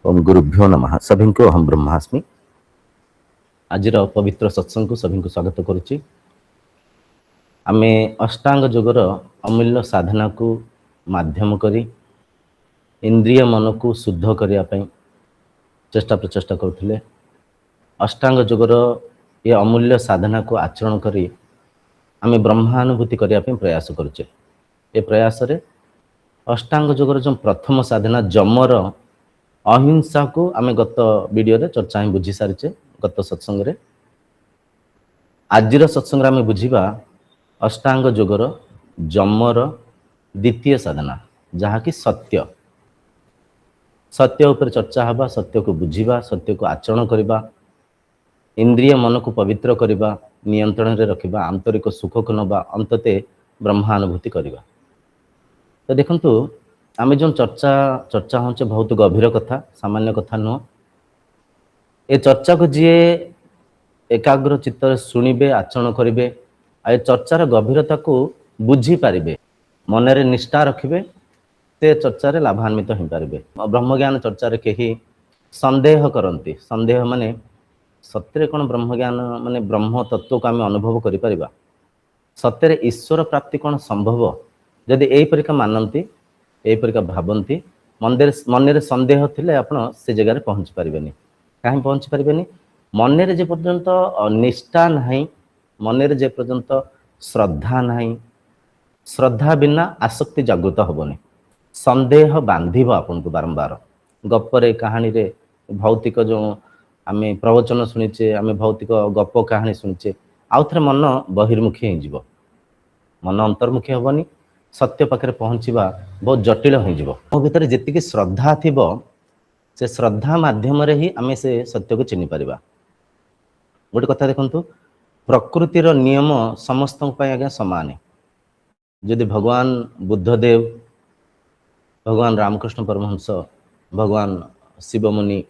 ओम गुरुभ्यो नमः सभी को अहम ब्रह्मास्मि। आज पवित्र सत्संग को सभी को स्वागत करुच्ची। आमे अष्टांग योगर अमूल्य साधना को माध्यम करी इंद्रिय मन को शुद्ध करने चेष्टा प्रचेष्टा करुले। अष्टांग योगर ये अमूल्य साधना को आचरण करी आमे ब्रह्मानुभूति करने प्रयास करुचे। ये प्रयास रे अष्टांग योगर जो प्रथम साधना जमर अहिंसा को आमे गत वीडियो रे चर्चा ही बुझी सारिचे। गत सत्संग रे आजिर सत्संग आमे बुझीबा अष्टांग योगर जमर द्वितीय साधना जहाँकि सत्य सत्य उपर चर्चा हवा, सत्य को बुझीबा, सत्य को आचरण करबा, इंद्रिय मन को पवित्र करबा, नियंत्रण रे रखिबा, आंतरिक सुख को नबा, अंतते ब्रह्मानुभूति करबा। तो देखंतु आमे जो चर्चा होचे बहुत गभीर कथा, सामान्य कथा नुह। ए चर्चा को जी एकाग्र चित्त शुणिबे, आचरण करेंगे, आ चर्चार गभीरता को बुझी पारे, मनरे निष्ठा रखिबे, ते चर्चार लाभान्वित हो पारे। ब्रह्मज्ञान चर्चार कहीं संदेह करती, संदेह माने सत्य कौन ब्रह्मज्ञान माने ब्रह्म तत्व को आम अनुभव कर सत्य ईश्वर प्राप्ति कौन संभव जदि यहीपरिका मानती, यहीपरिका भावती, मन संदेह थिले आपण से जगह पहुँची पारे। कहीं पहुँची पारे मन जे पर्यंत निष्ठा नहीं, मन जे पर्यंत श्रद्धा नहीं, श्रद्धा बिना आसक्ति जागृत हेनी। संदेह बांधिब आपन को बारंबार गप्परे कहानी रे भौतिक जो आमे प्रवचन शुणीचे, आमे भौतिक गप कहानी शुणीचे, आउ थे मन बहिर्मुखी हो, मन अंतर्मुखी हेनी। सत्य पाखे पहुँचवा बहुत जटिल हो। मो भीतर जी श्रद्धा थी से श्रद्धा माध्यम ही आमे से सत्य को चिनी पारिबा। गोटे कथा देखंतु, प्रकृतिर नियम समस्त आज्ञा समान। जदि भगवान बुद्धदेव, भगवान रामकृष्ण परमहंस, भगवान शिवमुनि,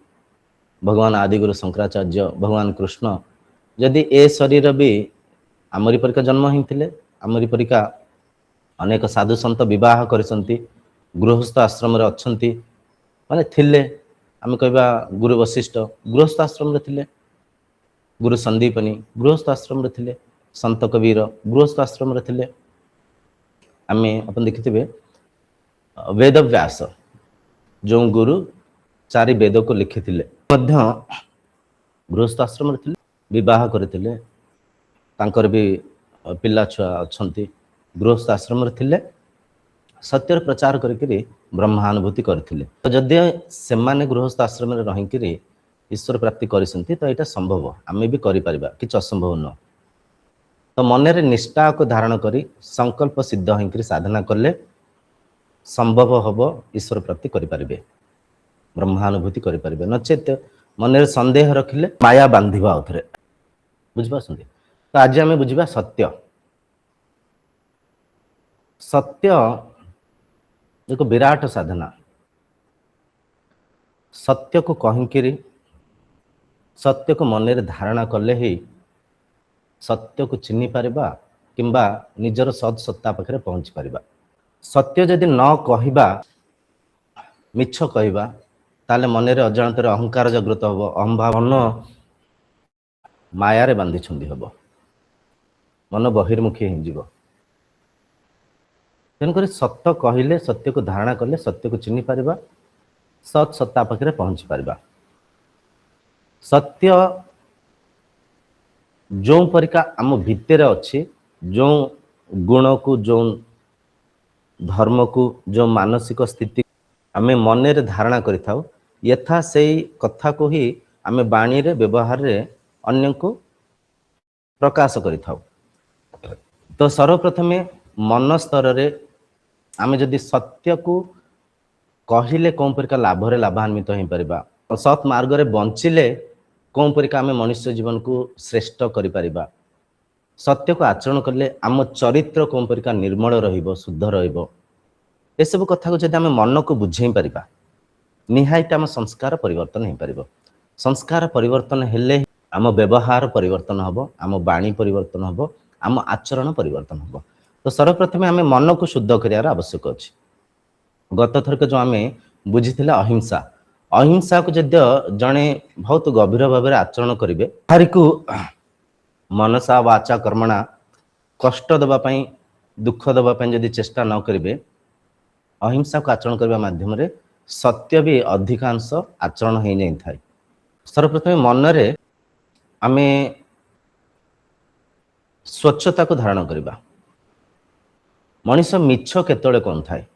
भगवान आदिगुरु शंकराचार्य, भगवान कृष्ण जदि ए शरीर भी आमरी परिका जन्म ही, आमरी परिका अनेक साधु सन्त विवाह करिसंती, गृहस्थ आश्रम रे अछंती, माने थिले आमे कहबा गुरु वशिष्ठ गृहस्थ आश्रम रे थिले, गुरु संदीपनी गृहस्थ आश्रम रे थिले, संत कबीर गृहस्थ आश्रम रे थिले। आमे अपन देखिथिबे वेद व्यास जो गुरु चारि वेद को लिखिथिले मध्य गृहस्थ आश्रम रे थिले, विवाह करथिले, तांकर भी पिला छुआ अछंती, गृहस्थ आश्रम रे थिले, सत्यर प्रचार करके ब्रह्मानुभूति करथिले। तो जदि से माने गृहस्थ आश्रम रे रहिकरी ईश्वर प्राप्ति करिसंती तो एटा संभव, आमे भी करि परिबा, किछ असंभव न। तो मनरे निष्ठा को धारण करी संकल्प सिद्ध होइकरी साधना करले संभव हबो, ईश्वर प्राप्ति करि परिबे, ब्रह्मानुभूति करि परिबे। नचेत मनरे संदेह रखिले माया बांधिबा उथरे, बुझबा संदे। तो आज आमे बुझिबा सत्य। सत्य एक विराट साधना। सत्य को कहिकरी, सत्य को मन रे धारणा कले ही सत्य को चिन्ह पारिबा किंबा निजर सद सत्ता पाखे पहुँची पारिबा। सत्य जदि न कहिबा, मिछ कहिबा, ताले मन रे अजाणतर अहंकार जागृत हबो, अहंभाव, मन माया रे बांधी छुंदी हबो, मन बहिर्मुखी हो जिवो। तेणुकर सत्य कहले, सत्य को धारणा कले सत्य को चिन्ह पारिबा, सत सत्ता पाखे पहुँची पारिबा। सत्य जो परिका आम भितर अच्छी, जो गुण को, जो धर्म को, जो मानसिक स्थिति आमे मन रे धारणा करिथाउ, यथा से कथा को ही आमे बाणी रे व्यवहार रे अन्य को प्रकाश करिथाउ। तो सर्वप्रथमे मन स्तर रे आमे जदि सत्य को कहिले कौन परिका लाभ रे लाभान्वित हो परिबा, सत मार्ग रे बंचिले कौन परिका आमे मनुष्य जीवन को श्रेष्ठ करि परिबा, सत्य को आचरण करले आम चरित्र कौन परिका निर्मल रहिबो, शुद्ध रहिबो। ए सब कथा को जदि आमे मन को बुझेई परिबा, निहायत आम संस्कार परिवर्तन हो परिबो। संस्कार परिवर्तन हेले आम व्यवहार परिवर्तन हबो, आम बाणी परिवर्तन हबो, आम आचरण परिवर्तन हबो। तो सर्वप्रथमे आमे मन को शुद्ध करियार आवश्यक अछि। गत थरक जो आमे बुझिथिला अहिंसा, अहिंसा को जदि जड़े बहुत गभीर भाव में आचरण करेंगे हरि को मनसा वाचा कर्मणा कष्ट देवाई दुख देवाई जदि चेष्टा न करेंगे अहिंसा को आचरण करने माध्यम सत्य भी अधिकांश आचरण हो जाए था। सर्वप्रथम मनरे आमे स्वच्छता को धारण करवा। मनीष मिछ केतले कौन थाए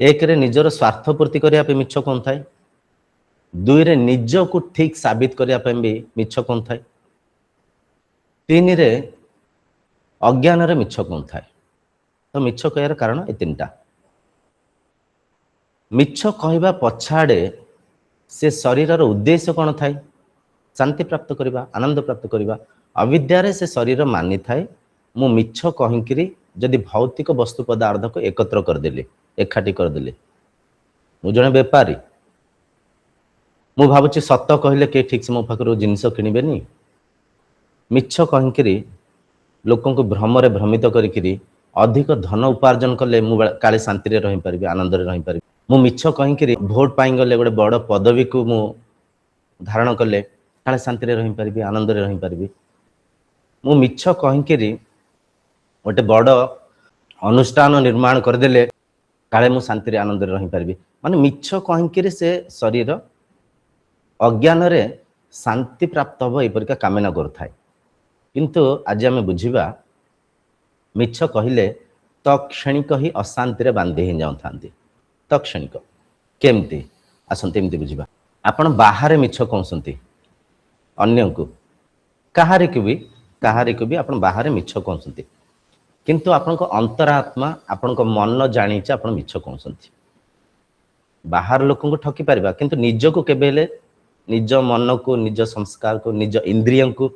एक रे निजर स्वार्थ पूर्ति करने मिछ कौन थाए दुई रे निज को ठीक साबित करने भी मिछ कौन थाए तीन रे अज्ञान रे मिछ कौन थाए। तो मिछ कहर कारण ये तीनटा मिछ कहवा पछाड़े से शरीर उद्देश्य कौन थाए शांति प्राप्त करवा आनंद प्राप्त करवा अविद्यारे से शरीर मानि थाए मु मिछ कहीकि जदि भौतिक वस्तु पदार्थ को एकत्र करदेली एकाठी करदेली मु जड़े बेपारी मु भावुची सत कहले के ठीक से मो पाखर जिनस किणवेनी मिछ कहीकि लोक भ्रम भ्रमित करी अधिक धन उपार्जन कले मु काले शांति रही पारि आनंद रही पारि मु मिछ कहीकि भोट पाई गले गोटे बड़ पदवी को मु धारण कले काले शांति रही पारि आनंद रही पारि मु मिछ कहीकि गोटे बड़ अनुष्ठान निर्माण करदेले काले मु शांति आनंद रही पारि माने मिछ कहीकि से शरीर अज्ञान रे शांति प्राप्त हम यपरिका कामना करुए किंतु आज आम बुझा मिछ कहले तक्षणिक ही अशांति रे बांधे ही जाऊँ तक्षणिक केमती आसते एमती बुझा आपण बाहर मिछ कहते अन्य को कहारी को भी आपण बाहर मिछ कहते किंतु आपण अंतरात्मा आपण मन जानी आपण मिछ कहते बाहर लोक को ठकी पारिबा किंतु निज को केबेले निज मन को निज संस्कार को निज इंद्रिय को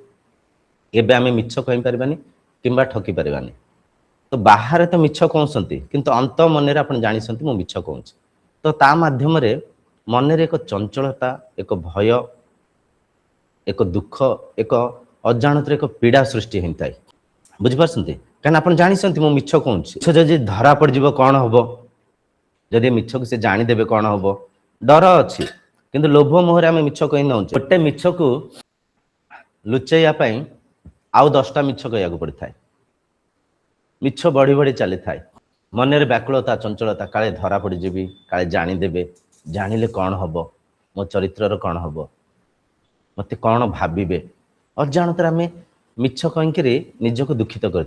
एबे आमे मिछ कहि पारिबानी किंबा ठकी पारिबानी। तो बाहर तो मिछ कहते किंतु अंत मन रे आपण जानिसंती मु मिछ कहूँ तो ता माध्यम रे मन रे एक चंचलता एक भय एक दुख एक अजाणत एक पीड़ा सृष्टि होता है बुझिपारसंती कहीं आप जानी मु मिछ कहूँ जदि धरा पड़ जीव कौन हम जदि मिछ को से जानीदेवे कौन हम डर अच्छी किंतु लोभ मोहरे आम मिछ कही नौ गोटे मिछ को लुचेया आउ 10टा मिछ कह पड़ता है मिछ बढ़ी बढ़ी चली थाए मन में व्याकुलता चंचलता काले धरा पड़ जीवी काले जानीदेवे जानिले कौन हम मो चरित्र कौन हम मत कौन भावे अजाणत आम मिछ कहीकि निजक दुखित कर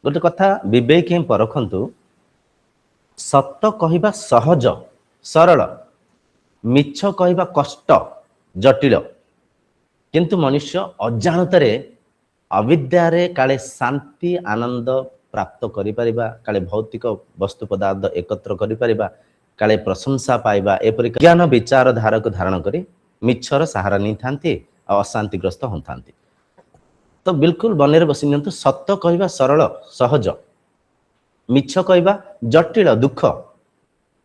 गोटे कथा विवेक ही परखंतु सत कहवा सहज सरल मिछ कहवा कष्ट जटिल किंतु मनुष्य अजाणत अविद्यारे काले शांति आनंद प्राप्त करिपारिबा काले भौतिक वस्तु पदार्थ एकत्र करिपारिबा काले प्रशंसा पाइबा एपरि ज्ञान विचार धारा को धारण करी मिछर सहारा नहीं थांती और अशांतिग्रस्त होता। तो बिल्कुल बनेर बसी नियंतु सत्य कहवा सरल सहज मिछ कहवा जटिल दुख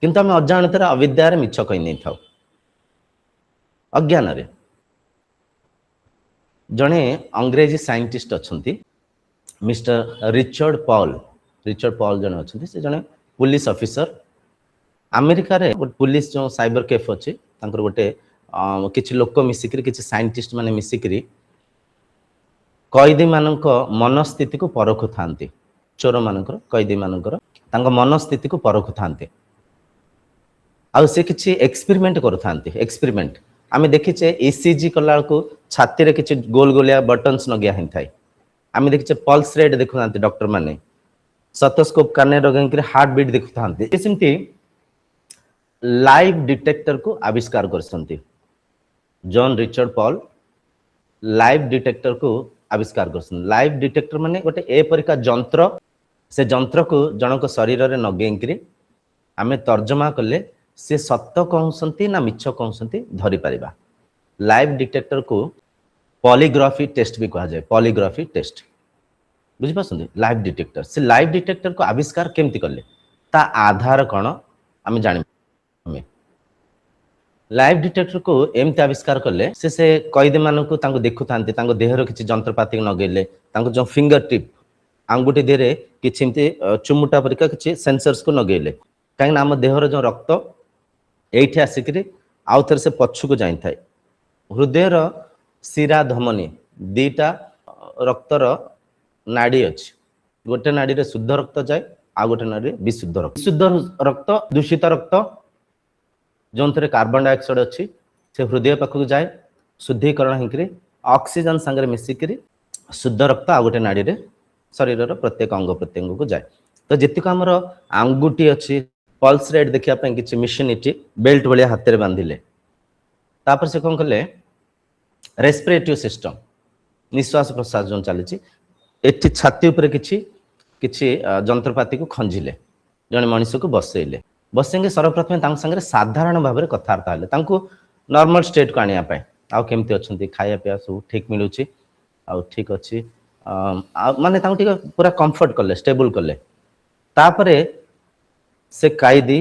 किंतु आम अजाणत अविद्यारे मिछ कही नहीं था अज्ञान रे जड़े अंग्रेजी साइंटिस्ट अच्छा मिस्टर रिचर्ड पॉल जड़े अच्छा से जड़े पुलिस ऑफिसर अमेरिका रे पुलिस जो साइबर कैफ अच्छे गोटे किसी लोक मिसिक किसी साइंटिस्ट माने मिसिक कैदी मानक मनस्थिति को परखु थांती चोर मानकर कैदी मानकर मनस्थिति को परखु थांती आ से किसी एक्सपेरिमेंट करुथांती एक्सपेरिमेंट आम देखीचे ईसीजी कला को छाती रे किसी गोल गोलिया बटन्स नगिया ही थाए आम देखीचे पल्स रेट देखुना डॉक्टर माने स्टेथोस्कोप काने रगेंकरी हार्ट बीट देखुथांती सेमती लाइव डिटेक्टर को आविष्कार करसंती John Richard Paul lie detector को आविष्कार करसन लाइव डिटेक्टर माने गोटे ए परिका जंत्र से जंत्र को जनक शरीर रे नगेंकरी आमे तर्जमा कले से सत्य कहउसंती ना मिछ कहउसंती धरि परिबा। लाइव डिटेक्टर को पॉलीग्राफी टेस्ट भी कहा जाए पॉलीग्राफी टेस्ट बुझी पासंती लाइव डिटेक्टर से लाइव डिटेक्टर को आविष्कार केमती करले ता आधार कौन आमे जानि हमें लाइव डिटेक्टर को एमती आविष्कार कले से कैदी मान को देखु था देहर किसी जंत्रपाति नगेले जो फिंगर टिप आंगुठी देहरे किसी चुमुटा परिका किसी सेंसर्स को नगेले कहीं आम देहर जो रक्त ଏଇଠି ଆସିକିରି ଆଉ ଥରେ ସେ ପଛକୁ ଯାଇଥାଏ। ହୃଦୟର ଶିରା ଧମନୀ ଦିଟା ରକ୍ତର ନାଡି ଅଛି। ଗୋଟେ ନାଡିରେ ଶୁଦ୍ଧ ରକ୍ତ ଯାଏ, ଆଉ ଗୋଟେ ନାଡିରେ ବିଶୁଦ୍ଧ ରକ୍ତ। ବିଶୁଦ୍ଧ ରକ୍ତ ଦୂଷିତ ରକ୍ତ ଯେଉଁଥିରେ କାର୍ବନ ଡାଇଅକ୍ସାଇଡ ଅଛି ସେ ହୃଦୟ ପାଖକୁ ଯାଏ, ଶୁଦ୍ଧିକରଣ ହେଇକିରି ଅକ୍ସିଜେନ ସାଙ୍ଗରେ ମିଶିକିରି ଶୁଦ୍ଧ ରକ୍ତ ଆଉ ଗୋଟେ ନାଡିରେ ଶରୀରର ପ୍ରତ୍ୟେକ ଅଙ୍ଗ ପ୍ରତ୍ୟଙ୍ଗକୁ ଯାଏ। ତ ଯେତିକ ଆମର ଆଙ୍ଗୁଠି ଅଛି, ପଲ୍ସ ରେଟ୍ ଦେଖିବା ପାଇଁ କିଛି ମେସିନ୍ ଏଠି ବେଲ୍ଟ ଭଳିଆ ହାତରେ ବାନ୍ଧିଲେ। ତାପରେ ସେ କଣ କଲେ, ରେସ୍ପିରେଟୋରୀ ସିଷ୍ଟମ ନିଶ୍ୱାସ ପ୍ରଶ୍ୱାସ ଯେଉଁ ଚାଲିଛି, ଏଠି ଛାତି ଉପରେ କିଛି କିଛି ଯନ୍ତ୍ରପାତିକୁ ଖଞ୍ଜିଲେ, ଜଣେ ମଣିଷକୁ ବସେଇଲେ। ବସେଇକି ସର୍ବପ୍ରଥମେ ତାଙ୍କ ସାଙ୍ଗରେ ସାଧାରଣ ଭାବରେ କଥାବାର୍ତ୍ତା ହେଲେ, ତାଙ୍କୁ ନର୍ମାଲ ଷ୍ଟେଟକୁ ଆଣିବା ପାଇଁ। ଆଉ କେମିତି ଅଛନ୍ତି, ଖାଇବା ପିଇବା ସବୁ ଠିକ୍ ମିଳୁଛି, ଆଉ ଠିକ୍ ଅଛି, ଆଉ ମାନେ ତାଙ୍କୁ ଟିକେ ପୁରା କମ୍ଫର୍ଟ କଲେ, ଷ୍ଟେବୁଲ କଲେ। ତାପରେ ସେ କାଇଦି,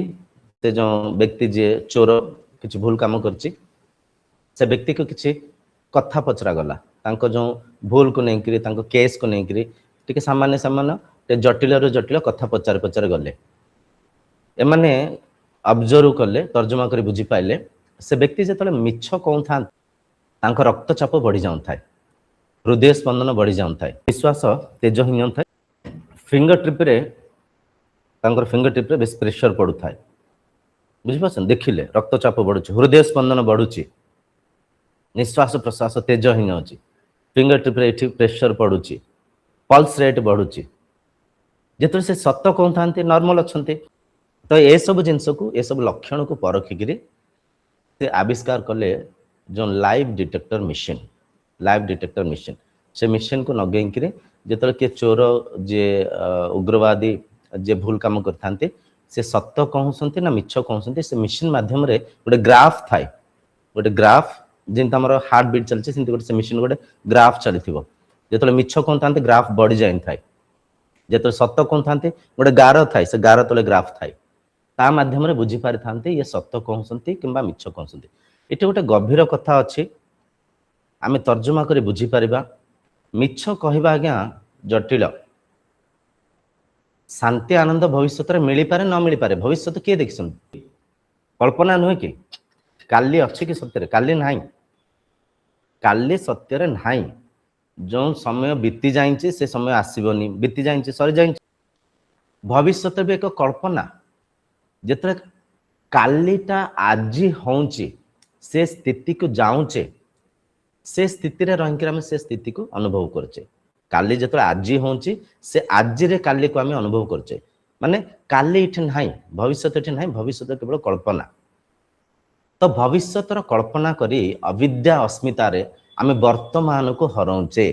ସେ ଯେଉଁ ବ୍ୟକ୍ତି ଯିଏ ଚୋର କିଛି ଭୁଲ କାମ କରିଛି, ସେ ବ୍ୟକ୍ତିକୁ କିଛି କଥା ପଚରା ଗଲା। ତାଙ୍କ ଯେଉଁ ଭୁଲକୁ ନେଇକରି, ତାଙ୍କ କେସ୍କୁ ନେଇକରି ଟିକେ ସାମାନ୍ୟ ସାମାନ୍ୟ ଜଟିଳରୁ ଜଟିଳ କଥା ପଚାରି ପଚାରି ଗଲେ। ଏମାନେ ଅବଜର୍ଭ କଲେ, ତର୍ଜମା କରି ବୁଝିପାଇଲେ, ସେ ବ୍ୟକ୍ତି ଯେତେବେଳେ ମିଛ କହୁଥାନ୍ତି ତାଙ୍କ ରକ୍ତଚାପ ବଢ଼ି ଯାଉଥାଏ, ହୃଦୟ ସ୍ପନ୍ଦନ ବଢ଼ି ଯାଉଥାଏ, ନିଶ୍ୱାସ ତେଜହୀନ ଥାଏ। ଫିଙ୍ଗର ଟ୍ରିପ୍ରେ ତାଙ୍କର ଫିଙ୍ଗର ଟ୍ରିପ୍ରେ ବେଶୀ ପ୍ରେସର ପଡ଼ୁଥାଏ। ବୁଝିପାରୁଛନ୍ତି, ଦେଖିଲେ ରକ୍ତଚାପ ବଢ଼ୁଛି, ହୃଦୟ ସ୍ପନ୍ଦନ ବଢ଼ୁଛି, ନିଶ୍ୱାସ ପ୍ରଶ୍ୱାସ ତେଜହୀନ ଅଛି, ଫିଙ୍ଗର ଟ୍ରିପ୍ରେ ଏଠି ପ୍ରେସର ପଡ଼ୁଛି, ପଲ୍ସ ରେଟ୍ ବଢ଼ୁଛି। ଯେତେବେଳେ ସେ ସତ କହୁଥାନ୍ତି ନର୍ମାଲ ଅଛନ୍ତି। ତ ଏସବୁ ଜିନିଷକୁ, ଏସବୁ ଲକ୍ଷଣକୁ ପରଖିକିରି ସେ ଆବିଷ୍କାର କଲେ ଯେଉଁ live detector machine. Live detector machine, ସେ ମେସିନ୍କୁ ଲଗେଇକିରି ଯେତେବେଳେ କିଏ ଚୋର, ଯିଏ ଉଗ୍ରବାଦୀ, ଯିଏ ଭୁଲ କାମ କରିଥାନ୍ତି, ସେ ସତ କହୁଛନ୍ତି ନା ମିଛ କହୁଛନ୍ତି, ସେ ମେସିନ୍ ମାଧ୍ୟମରେ ଗୋଟେ ଗ୍ରାଫ ଥାଏ। ଗୋଟେ ଗ୍ରାଫ ଯେମିତି ଆମର ହାର୍ଟ ବିଟ୍ ଚାଲିଛି, ସେମିତି ଗୋଟେ ସେ ମେସିନ୍ ଗୋଟେ ଗ୍ରାଫ ଚାଲିଥିବ। ଯେତେବେଳେ ମିଛ କହୁଥାନ୍ତି ଗ୍ରାଫ ବଢ଼ି ଯାଇଥାଏ, ଯେତେବେଳେ ସତ କହୁଥାନ୍ତି ଗୋଟେ ଗାର ଥାଏ, ସେ ଗାର ତଳେ ଗ୍ରାଫ ଥାଏ। ତା ମାଧ୍ୟମରେ ବୁଝିପାରିଥାନ୍ତି ଇଏ ସତ କହୁଛନ୍ତି କିମ୍ବା ମିଛ କହୁଛନ୍ତି। ଏଠି ଗୋଟେ ଗଭୀର କଥା ଅଛି, ଆମେ ତର୍ଜମା କରି ବୁଝିପାରିବା। ମିଛ କହିବା ଆଜ୍ଞା ଜଟିଳ। ଶାନ୍ତି ଆନନ୍ଦ ଭବିଷ୍ୟତରେ ମିଳିପାରେ ନ ମିଳିପାରେ, ଭବିଷ୍ୟତ କିଏ ଦେଖିଛନ୍ତି? କଳ୍ପନା ନୁହେଁ କି? କାଲି ଅଛି କି ସତ୍ୟରେ? କାଲି ନାହିଁ, କାଲି ସତ୍ୟରେ ନାହିଁ। ଯେଉଁ ସମୟ ବିତି ଯାଇଛି ସେ ସମୟ ଆସିବନି, ବିତି ଯାଇଛି ସରିଯାଇଛି। ଭବିଷ୍ୟତ ବି ଏକ କଳ୍ପନା। ଯେତେବେଳେ କାଲିଟା ଆଜି ହଉଛି, ସେ ସ୍ଥିତିକୁ ଯାଉଛେ, ସେ ସ୍ଥିତିରେ ରହିକି ଆମେ ସେ ସ୍ଥିତିକୁ ଅନୁଭବ କରୁଛେ। କାଲି ଯେତେବେଳେ ଆଜି ହଉଛି, ସେ ଆଜିରେ କାଲିକୁ ଆମେ ଅନୁଭବ କରୁଛେ। ମାନେ କାଲି ଏଠି ନାହିଁ, ଭବିଷ୍ୟତ ଏଠି ନାହିଁ, ଭବିଷ୍ୟତ କେବଳ କଳ୍ପନା। ତ ଭବିଷ୍ୟତର କଳ୍ପନା କରି ଅବିଦ୍ୟା ଅସ୍ମିତାରେ ଆମେ ବର୍ତ୍ତମାନକୁ ହରଉଛେ,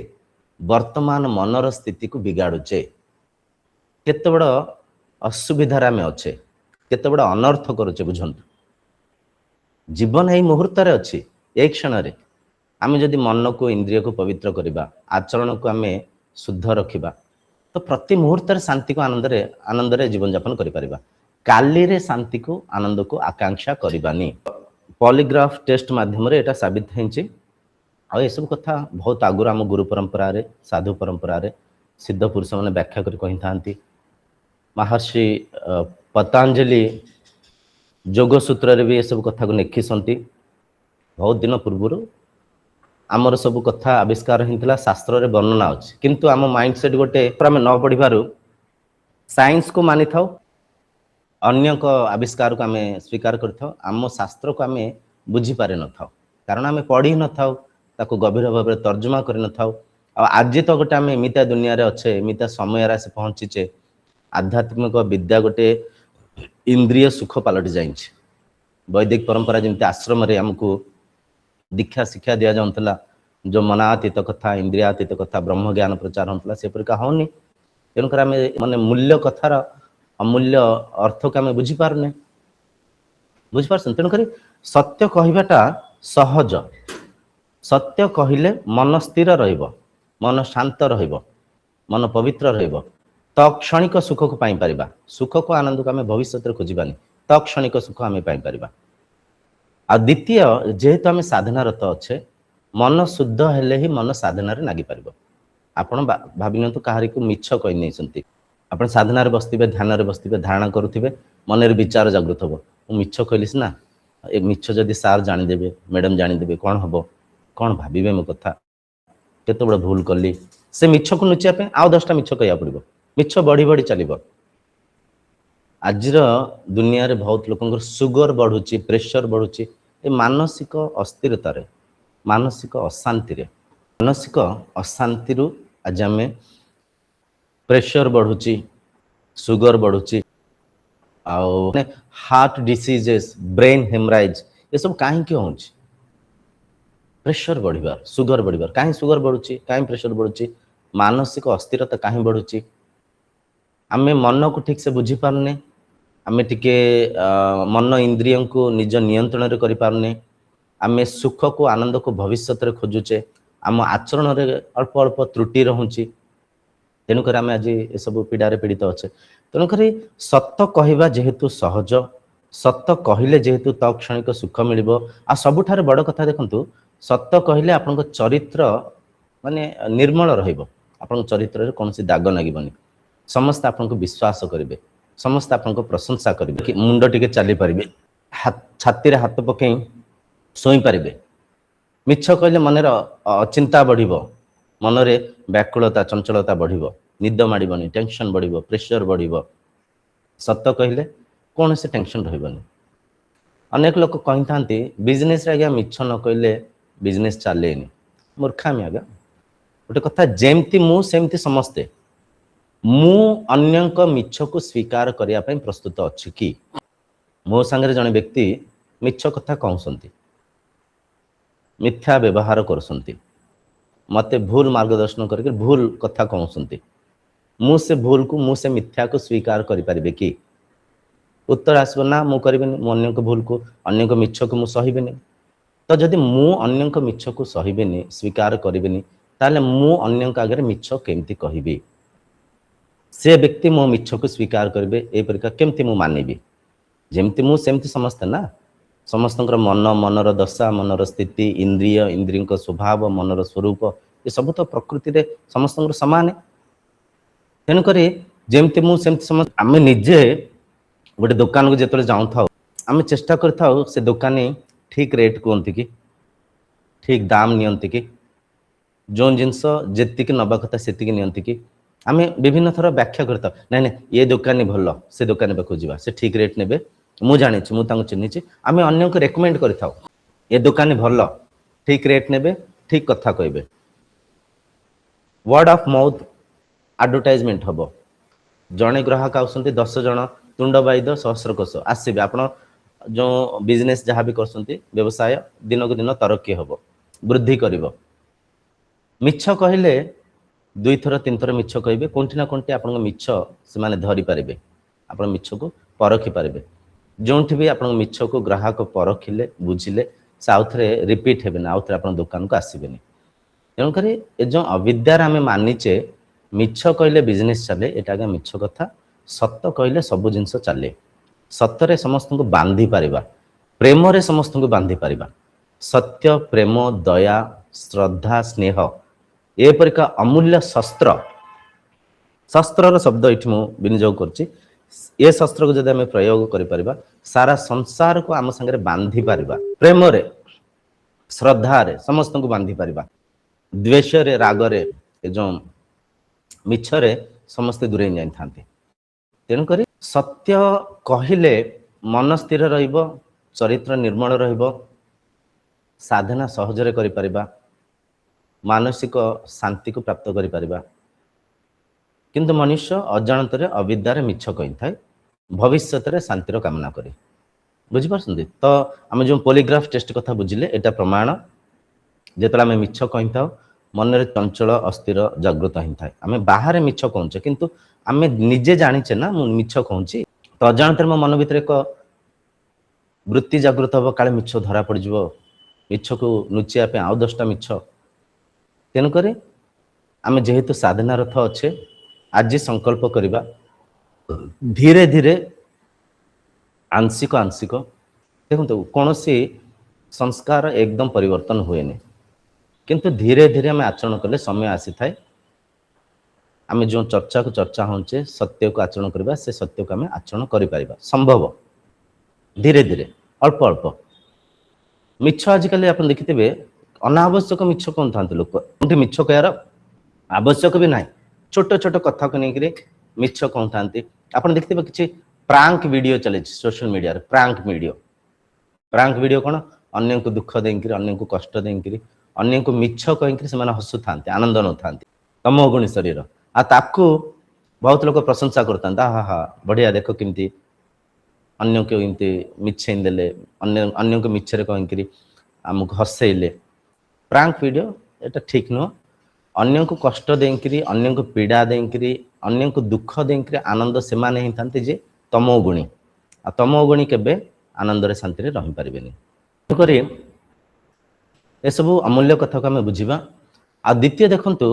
ବର୍ତ୍ତମାନ ମନର ସ୍ଥିତିକୁ ବିଗାଡୁଛେ। କେତେ ବଡ଼ ଅସୁବିଧାରେ ଆମେ ଅଛେ, କେତେ ବଡ଼ ଅନର୍ଥ କରୁଛେ ବୁଝନ୍ତୁ। ଜୀବନ ଏଇ ମୁହୂର୍ତ୍ତରେ ଅଛି, ଏଇ କ୍ଷଣରେ। ଆମେ ଯଦି ମନକୁ, ଇନ୍ଦ୍ରିୟକୁ ପବିତ୍ର କରିବା, ଆଚରଣକୁ ଆମେ ଶୁଦ୍ଧ ରଖିବା, ତ ପ୍ରତି ମୁହୂର୍ତ୍ତରେ ଶାନ୍ତିକୁ ଆନନ୍ଦରେ ଜୀବନଯାପନ କରିପାରିବା। କାଲିରେ ଶାନ୍ତିକୁ ଆନନ୍ଦକୁ ଆକାଂକ୍ଷା କରିବାନି। ପଲିଗ୍ରାଫ ଟେଷ୍ଟ ମାଧ୍ୟମରେ ଏଇଟା ସାବିତ ହେଇଛି। ଆଉ ଏସବୁ କଥା ବହୁତ ଆଗରୁ ଆମ ଗୁରୁ ପରମ୍ପରାରେ, ସାଧୁ ପରମ୍ପରାରେ ସିଦ୍ଧ ପୁରୁଷମାନେ ବ୍ୟାଖ୍ୟା କରି କହିଥାନ୍ତି। ମହର୍ଷି ପତଞ୍ଜଳି ଯୋଗ ସୂତ୍ରରେ ବି ଏସବୁ କଥାକୁ ଲେଖିଛନ୍ତି। ବହୁତ ଦିନ ପୂର୍ବରୁ ଆମର ସବୁ କଥା ଆବିଷ୍କାର ହେଇଥିଲା, ଶାସ୍ତ୍ରରେ ବର୍ଣ୍ଣନା ଅଛି। କିନ୍ତୁ ଆମ ମାଇଣ୍ଡ ସେଟ୍ ଗୋଟେ ଆମେ ନ ପଢ଼ିବାରୁ ସାଇନ୍ସକୁ ମାନିଥାଉ, ଅନ୍ୟଙ୍କ ଆବିଷ୍କାରକୁ ଆମେ ସ୍ୱୀକାର କରିଥାଉ, ଆମ ଶାସ୍ତ୍ରକୁ ଆମେ ବୁଝିପାରିନଥାଉ। କାରଣ ଆମେ ପଢ଼ି ନଥାଉ, ତାକୁ ଗଭୀର ଭାବରେ ତର୍ଜମା କରିନଥାଉ। ଆଉ ଆଜି ତ ଗୋଟେ ଆମେ ଏମିତିଆ ଦୁନିଆରେ ଅଛେ, ଏମିତିଆ ସମୟରେ ଆସି ପହଞ୍ଚିଛେ, ଆଧ୍ୟାତ୍ମିକ ବିଦ୍ୟା ଗୋଟେ ଇନ୍ଦ୍ରିୟ ସୁଖ ପାଲଟି ଯାଇଛି। ବୈଦିକ ପରମ୍ପରା ଯେମିତି ଆଶ୍ରମରେ ଆମକୁ ଦୀକ୍ଷା ଶିକ୍ଷା ଦିଆଯାଉଥିଲା, ଯେଉଁ ମନାତୀତ କଥା, ଇନ୍ଦ୍ରିୟାତୀତ କଥା, ବ୍ରହ୍ମ ଜ୍ଞାନ ପ୍ରଚାର ହେଉଥିଲା, ସେପରିକା ହେଉନି। ତେଣୁକରି ଆମେ ମାନେ ମୂଲ୍ୟ କଥାର ଅମୂଲ୍ୟ ଅର୍ଥକୁ ଆମେ ବୁଝିପାରୁନେ, ବୁଝିପାରୁଛନ୍ତି। ତେଣୁକରି ସତ୍ୟ କହିବାଟା ସହଜ। ସତ୍ୟ କହିଲେ ମନ ସ୍ଥିର ରହିବ, ମନ ଶାନ୍ତ ରହିବ, ମନ ପବିତ୍ର ରହିବ। ତତ୍କ୍ଷଣିକ ସୁଖକୁ ପାଇପାରିବା। ସୁଖକୁ ଆନନ୍ଦକୁ ଆମେ ଭବିଷ୍ୟତରେ ଖୋଜିବାନି, ତତ୍କ୍ଷଣିକ ସୁଖ ଆମେ ପାଇପାରିବା। ଆଉ ଦ୍ୱିତୀୟ, ଯେହେତୁ ଆମେ ସାଧନାରତ ଅଛେ, ମନ ଶୁଦ୍ଧ ହେଲେ ହିଁ ମନ ସାଧନାରେ ଲାଗିପାରିବ। ଆପଣ ଭାବି ନିଅନ୍ତୁ କାହାରିକୁ ମିଛ କହି ନେଇଛନ୍ତି, ଆପଣ ସାଧନାରେ ବସିଥିବେ, ଧ୍ୟାନରେ ବସିଥିବେ, ଧାରଣା କରୁଥିବେ, ମନରେ ବିଚାର ଜାଗ୍ରତ ହେବ, ମୁଁ ମିଛ କହିଲି ସିନା, ए मिछ जदि सार जानीदेवे मैडम जानीदेवे कौन हम कौन भावे मो कथा केत बड़ भूल कली से मिछ को लुचिया आउ 10टा मिछ कह पड़ो मिछ बढ़ी बढ़ी चलो। आज दुनिया रे बहुत लोक सुगर बढ़ुची प्रेशर बढ़ुची ए मानसिक अस्थिरतार मानसिक अशांति मानसिक अशांति आज आम प्रेशर बढ़ुची सुगर बढ़ुची आउ हार्ट डिसीजेस ब्रेन हेमराइज ये सब कहीं हो प्रेशर बढ़िबार सुगर बढ़िबार कहीं सुगर बढ़ुची कहीं प्रेशर बढ़ुची मानसिक अस्थिरता कहीं बढ़ुची आमे मन को ठीक से बुझी पारने आमे टिके मन इंद्रियों को निज नियंत्रण रे करि पारने आमे सुख को आनंद को भविष्य रे खोजुचे आम आचरण रे अल्प अल्प त्रुटि रहूची तेणुक आम आज ये सब पीड़ारे पीड़ित अच्छे तेणुक सत कहवा जेहेतु सहज सत कहले जेहेतु तत्क्षणिक सुख मिल आ सबुठार बड़ कथा देखंतु सत कहले आपन चरित्र माने निर्मल रहिबो आपन चरित्र रे कोनसी दाग लागबनी समस्त आपन को विश्वास करिवे समस्त आपन को प्रशंसा करिवे कि मुंड टिके चली परिबे छाती रे हाथ पकई सोई परिबे मिछ कहले मनर अचिंता बढ़िबो मनरे व्याकुलता चंचलता बढ़िबो निद माड़बनी टेंशन बढ़िबो प्रेशर बढ़िबो सत कहले कौन से टेंशन रहिबनी। अनेक लोक कहि थांती बिजनेस रे आज्ञा मिछ न कहले बिजनेस चलेनी मूर्खामी आज्ञा गोटे कथा जेमती मु सेमती समस्ते मु अन्यंक मिछ को स्वीकार करिया पई प्रस्तुत अछि कि मो संगे जने व्यक्ति मिछ कथा कहउसंती मिथ्या व्यवहार करसंती मते भूल मार्गदर्शन करके भूल कथा कहउसंती मु से भूल को मु से मिथ्या को स्वीकार करि परिबे कि उत्तर आसब ना मु करिबेनी मु अन्यंक भूल को अन्यंक मिछ को मु सहिबेनी तो जदि मु अन्यंक मिछ को सहिबेनी स्वीकार करिबेनी ताले मु अन्यंक आगे मिछ केमती कहिबी से व्यक्ति मो मिछ को स्वीकार करिबे ए परिका केमती मु मानिबी जेमती मु सेमती समस्त ना समस्तंकर मन मनर दशा मनर स्थिति इंद्रिय इंद्रिय स्वभाव मनर स्वरूप ये सब तो प्रकृति रे समस्तंकर समान तेणुक जेमती मु सेमती समस्त आम निजे गोटे दुकान को जिते जाऊँ था आम चेष्टा करता से दुकानी ठीक रेट कहती कि ठीक दाम नियंती कि जो जिनस जी नबा कथा से नियंती कि आम विभिन्न थर व्याख्या करता ना ना ये दुकानी भल से दुकानी पाक जा से ठीक रेट ने मु जानी मुझे चिन्ही आम अन्य को रेकमेंड करता ये दुकानी भल ठीक रेट ने ठीक कथा कहे वर्ड ऑफ माउथ एडवर्टाइजमेंट हम जड़े ग्राहक आसते 10 जन तुंड बाइद सहस्रकोश आसबे आप जो बिजनेस जहाँ भी कर व्यवसाय दिन को दिन तरक्की हम वृद्धि कर मिछ कहले 2 थर 3 थर मिछ कहे कोठी ना कोठी आप मिछ से धरी पारे आप मिछ को परखी पारे जो भी आप मिछ को ग्राहक परखिले बुझिले से आउ थे रिपीट हेबे ना आउ थे आप दुकान को आसबेनि तेणुक ये जो अविद्यार आम मानिचे मिछ कहले बिजनेस चले यहाँ मिछ कथा सत कहले सब जिनस चले सतरे समस्त को बांधी पारिबा प्रेम रे समस्त को बांधी पारिबा सत्य प्रेम दया श्रद्धा स्नेह ए परिका अमूल्य शस्त्र शस्त्र शब्द ये विनियोग करछि ये शस्त्र को जब आम प्रयोग करिपरिबा सारा संसार को आम संगे बांधी पारिबा प्रेम रे श्रद्धा रे समस्त को बांधी पारिबा द्वेष रे राग रे जो मिछरे समस्ते दूरे जाई थांती तेणुक सत्य कहले मन स्थिर रहिबो चरित्र निर्मल रहिबो साधना सहजरे करि परिबा मानसिक शांति को प्राप्त करि परिबा किंतु मनुष्य अजाणतरे अविद्यारे मिछ कहि थाए भविष्यत रे शांतिर कामना करे बुझी पारछन्ती तो आम जो पॉलीग्राफ टेस्ट कथा बुझिले एटा प्रमाण जेतला आम मिछ कहि थाओ मन रे चंचल अस्थिर जागृत ही थाए आम बाहर मिछ कहूचे किंतु आम निजे जानीचे ना मु मिछ कहूची तो अजाणतरे मो मन भीतर एक वृत्ति जागृत हम काले मिछ धरा पड़ जाव मिछ को लुचिया पे आउ 10टा मिछ तेणुक आम जेहेतु साधना रथ अच्छे आज संकल्प करवा धीरे धीरे आंशिक आंशिक देखो कौन सी संस्कार एकदम परिवर्तन हुए किंतु धीरे धीरे आम आचरण कले समय आसी थाए आम जो चर्चा को चर्चा होचे सत्य को आचरण करवा से सत्य को आम आचरण करि परिबा संभव धीरे धीरे अल्प अल्प ମିଛ ଆଜିକାଲି ଆପଣ ଦେଖିଥିବେ ଅନାବଶ୍ୟକ ମିଛ କହୁଥାନ୍ତି ଲୋକ, କୋଉଠି ମିଛ କହିବାର ଆବଶ୍ୟକ ବି ନାହିଁ। ଛୋଟ ଛୋଟ କଥାକୁ ନେଇକରି ମିଛ କହୁଥାନ୍ତି। ଆପଣ ଦେଖିଥିବେ କିଛି ପ୍ରାଙ୍କ ଭିଡିଓ ଚାଲିଛି ସୋସିଆଲ ମିଡିଆରେ, ପ୍ରାଙ୍କ ଭିଡିଓ କଣ, ଅନ୍ୟଙ୍କୁ ଦୁଃଖ ଦେଇକିରି, ଅନ୍ୟଙ୍କୁ କଷ୍ଟ ଦେଇକିରି, ଅନ୍ୟଙ୍କୁ ମିଛ କହିକିରି ସେମାନେ ହସୁଥାନ୍ତି, ଆନନ୍ଦ ନେଉଥାନ୍ତି, ତମ ଗୁଣି ଶରୀର। ଆଉ ତାକୁ ବହୁତ ଲୋକ ପ୍ରଶଂସା କରୁଥାନ୍ତି, ହା ହା ବଢିଆ, ଦେଖ କେମିତି ଅନ୍ୟକୁ ଏମିତି ମିଛେଇ ଦେଲେ, ଅନ୍ୟକୁ ମିଛରେ କହିକିରି ଆମକୁ ହସେଇଲେ। ପ୍ରାଙ୍କ ଭିଡିଓ ଏଟା ଠିକ ନୁହଁ। ଅନ୍ୟକୁ କଷ୍ଟ ଦେଇକିରି, ଅନ୍ୟକୁ ପୀଡା ଦେଇକିରି, ଅନ୍ୟକୁ ଦୁଃଖ ଦେଇକିରି ଆନନ୍ଦ ସେମାନେ ହେଇଥାନ୍ତି ଯେ ତମୋ ଗୁଣୀ। ଆଉ ତମୋ ଗୁଣୀ କେବେ ଆନନ୍ଦରେ ଶାନ୍ତିରେ ରହିପାରିବେନି। ତେଣୁକରି ଏସବୁ ଅମୂଲ୍ୟ କଥାକୁ ଆମେ ବୁଝିବା। ଆଉ ଦ୍ୱିତୀୟ ଦେଖନ୍ତୁ,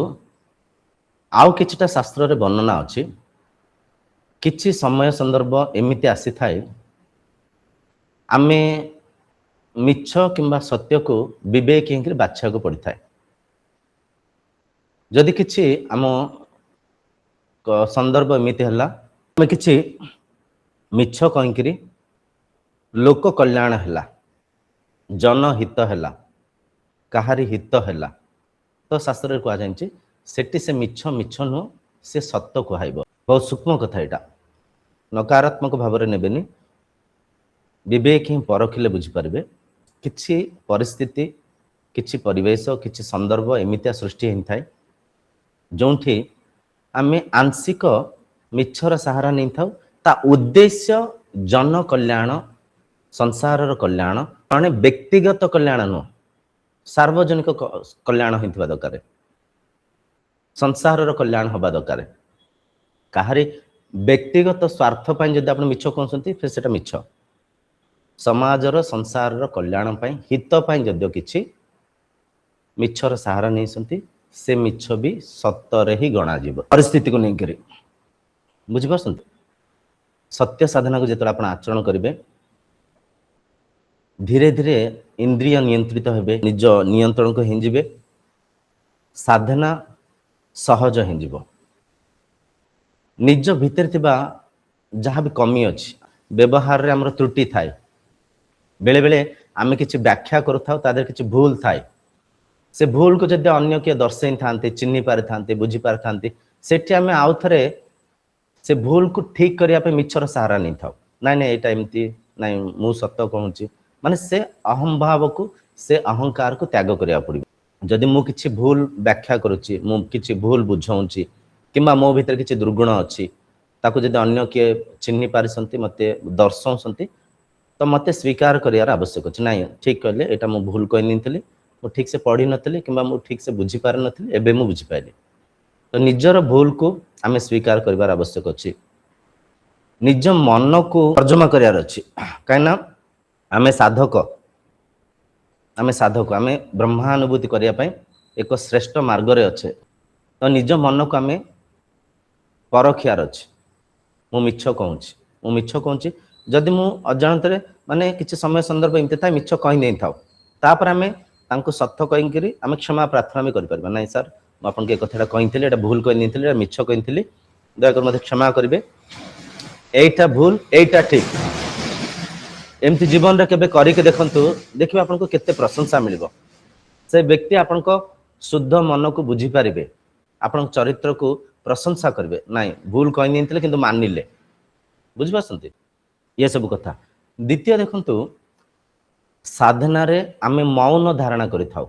ଆଉ କିଛିଟା ଶାସ୍ତ୍ରରେ ବର୍ଣ୍ଣନା ଅଛି, କିଛି ସମୟ ସନ୍ଦର୍ଭ ଏମିତି ଆସିଥାଏ ଆମେ ମିଛ କିମ୍ବା ସତ୍ୟକୁ ବିବେକ ହେଇକି ବାଛିବାକୁ ପଡିଥାଏ। ଯଦି କିଛି ଆମ ସନ୍ଦର୍ଭ ଏମିତି ହେଲା, ଆମେ କିଛି ମିଛ କହିକିରି ଲୋକ କଲ୍ୟାଣ ହେଲା, ଜନହିତ ହେଲା, କାହାରି ହିତ ହେଲା, ତ ଶାସ୍ତ୍ରରେ କୁହାଯାଇଛି ସେଠି ସେ ମିଛ ମିଛ ନୁହଁ, ସେ ସତ୍ୟ କୁହାଇବ। ବହୁତ ସୂକ୍ଷ୍ମ କଥା ଏଇଟା, ନକାରାତ୍ମକ ଭାବରେ ନେବେନି, ବିବେକ ହିଁ ପରଖିଲେ ବୁଝିପାରିବେ। କିଛି ପରିସ୍ଥିତି, କିଛି ପରିବେଶ, କିଛି ସନ୍ଦର୍ଭ ଏମିତିଆ ସୃଷ୍ଟି ହେଇଥାଏ ଯେଉଁଠି ଆମେ ଆଂଶିକ ମିଛର ସାହାରା ନେଇଥାଉ, ତା ଉଦ୍ଦେଶ୍ୟ ଜନ କଲ୍ୟାଣ, ସଂସାରର କଲ୍ୟାଣ, ମାନେ ବ୍ୟକ୍ତିଗତ କଲ୍ୟାଣ ନୁହଁ, ସାର୍ବଜନିକ କଲ୍ୟାଣ ହେଇଥିବା ଦରକାର, ସଂସାରର କଲ୍ୟାଣ ହବା ଦରକାର। କାହାରି ବ୍ୟକ୍ତିଗତ ସ୍ୱାର୍ଥ ପାଇଁ ଯଦି ଆପଣ ମିଛ କହୁଛନ୍ତି ସେଟା ମିଛ। ସମାଜର ସଂସାରର କଲ୍ୟାଣ ପାଇଁ, ହିତ ପାଇଁ ଯଦିଓ କିଛି ମିଛର ସାହାରା ନେଇଛନ୍ତି, ସେ ମିଛ ବି ସତରେ ହିଁ ଗଣାଯିବ ପରିସ୍ଥିତିକୁ ନେଇକରି। ବୁଝିପାରୁଛନ୍ତି? ସତ୍ୟ ସାଧନାକୁ ଯେତେବେଳେ ଆପଣ ଆଚରଣ କରିବେ, ଧୀରେ ଧୀରେ ଇନ୍ଦ୍ରିୟ ନିୟନ୍ତ୍ରିତ ହେବେ, ନିଜ ନିୟନ୍ତ୍ରଣକୁ ହେଇଯିବେ, ସାଧନା ସହଜ ହେଇଯିବ। ନିଜ ଭିତରେ ଥିବା ଯାହା ବି କମି ଅଛି, ବ୍ୟବହାରରେ ଆମର ତ୍ରୁଟି ଥାଏ, ବେଳେ ବେଳେ ଆମେ କିଛି ବ୍ୟାଖ୍ୟା କରୁଥାଉ, ତା ଦେହରେ କିଛି ଭୁଲ ଥାଏ, ସେ ଭୁଲକୁ ଯଦି ଅନ୍ୟ କିଏ ଦର୍ଶେଇଥାନ୍ତି, ଚିହ୍ନି ପାରିଥାନ୍ତି, ବୁଝି ପାରିଥାନ୍ତି, ସେଠି ଆମେ ଆଉ ଥରେ ସେ ଭୁଲକୁ ଠିକ କରିବା ପାଇଁ ମିଛର ସାହାରା ନେଇଥାଉ। ନାଇଁ ନାଇଁ ଏଇଟା ଏମିତି ନାଇଁ, ମୁଁ ସତ କହୁଛି, ମାନେ ସେ ଅହଂଭାବକୁ, ସେ ଅହଂକାରକୁ ତ୍ୟାଗ କରିବାକୁ ପଡିବ। ଯଦି ମୁଁ କିଛି ଭୁଲ ବ୍ୟାଖ୍ୟା କରୁଛି, ମୁଁ କିଛି ଭୁଲ ବୁଝାଉଛି, କିମ୍ବା ମୋ ଭିତରେ କିଛି ଦୁର୍ଗୁଣ ଅଛି, ତାକୁ ଯଦି ଅନ୍ୟ କିଏ ଚିହ୍ନି ପାରିଛନ୍ତି, ମୋତେ ଦର୍ଶାଉଛନ୍ତି, ତ ମୋତେ ସ୍ୱୀକାର କରିବାର ଆବଶ୍ୟକ ଅଛି। ନାଇଁ ଠିକ କହିଲେ, ଏଇଟା ମୁଁ ଭୁଲ କହିନେଇଥିଲି, ମୁଁ ଠିକ ସେ ପଢିନଥିଲି, କିମ୍ବା ମୁଁ ଠିକ ସେ ବୁଝିପାରିନଥିଲି, ଏବେ ମୁଁ ବୁଝିପାରିଲି। ତ ନିଜର ଭୁଲକୁ ଆମେ ସ୍ୱୀକାର କରିବାର ଆବଶ୍ୟକ ଅଛି। ନିଜ ମନକୁ ତର୍ଜମା କରିବାର ଅଛି, କାହିଁକିନା ଆମେ ସାଧକ, ଆମେ ବ୍ରହ୍ମାନୁଭୂତି କରିବା ପାଇଁ ଏକ ଶ୍ରେଷ୍ଠ ମାର୍ଗରେ ଅଛେ। ତ ନିଜ ମନକୁ ଆମେ ପରଖିବାର ଅଛି। ମୁଁ ମିଛ କହୁଛି, ଯଦି ମୁଁ ଅଜାଣତରେ, ମାନେ କିଛି ସମୟ ସନ୍ଦର୍ଭ ଏମିତି ଥାଏ ମିଛ କହି ନେଇଥାଉ, ତାପରେ ଆମେ ତାଙ୍କୁ ସତ୍ୟ କହିକିରି ଆମେ କ୍ଷମା ପ୍ରାର୍ଥନା ବି କରିପାରିବା। ନାଇଁ ସାର୍, ମୁଁ ଆପଣଙ୍କୁ ଏ କଥାଟା କହିଥିଲି, ଏଇଟା ଭୁଲ କହି ନେଇଥିଲି, ଏଇଟା ମିଛ କହିଥିଲି, ଦୟାକରି ମୋତେ କ୍ଷମା କରିବେ, এইটা ভুল, এইটা ঠিক। ଏମିତି ଜୀବନରେ କେବେ କରିକି ଦେଖନ୍ତୁ, ଦେଖିବେ ଆପଣଙ୍କୁ କେତେ ପ୍ରଶଂସା ମିଳିବ। ସେ ବ୍ୟକ୍ତି ଆପଣଙ୍କ ଶୁଦ୍ଧ ମନକୁ ବୁଝିପାରିବେ, ଆପଣଙ୍କ ଚରିତ୍ରକୁ ପ୍ରଶଂସା କରିବେ। ନାଇଁ ଭୁଲ କହିନେଇଥିଲେ କିନ୍ତୁ ମାନିଲେ। ବୁଝିପାରୁଛନ୍ତି? ଇଏ ସବୁ କଥା। ଦ୍ୱିତୀୟ ଦେଖନ୍ତୁ, ସାଧନାରେ ଆମେ ମୌନ ଧାରଣା କରିଥାଉ।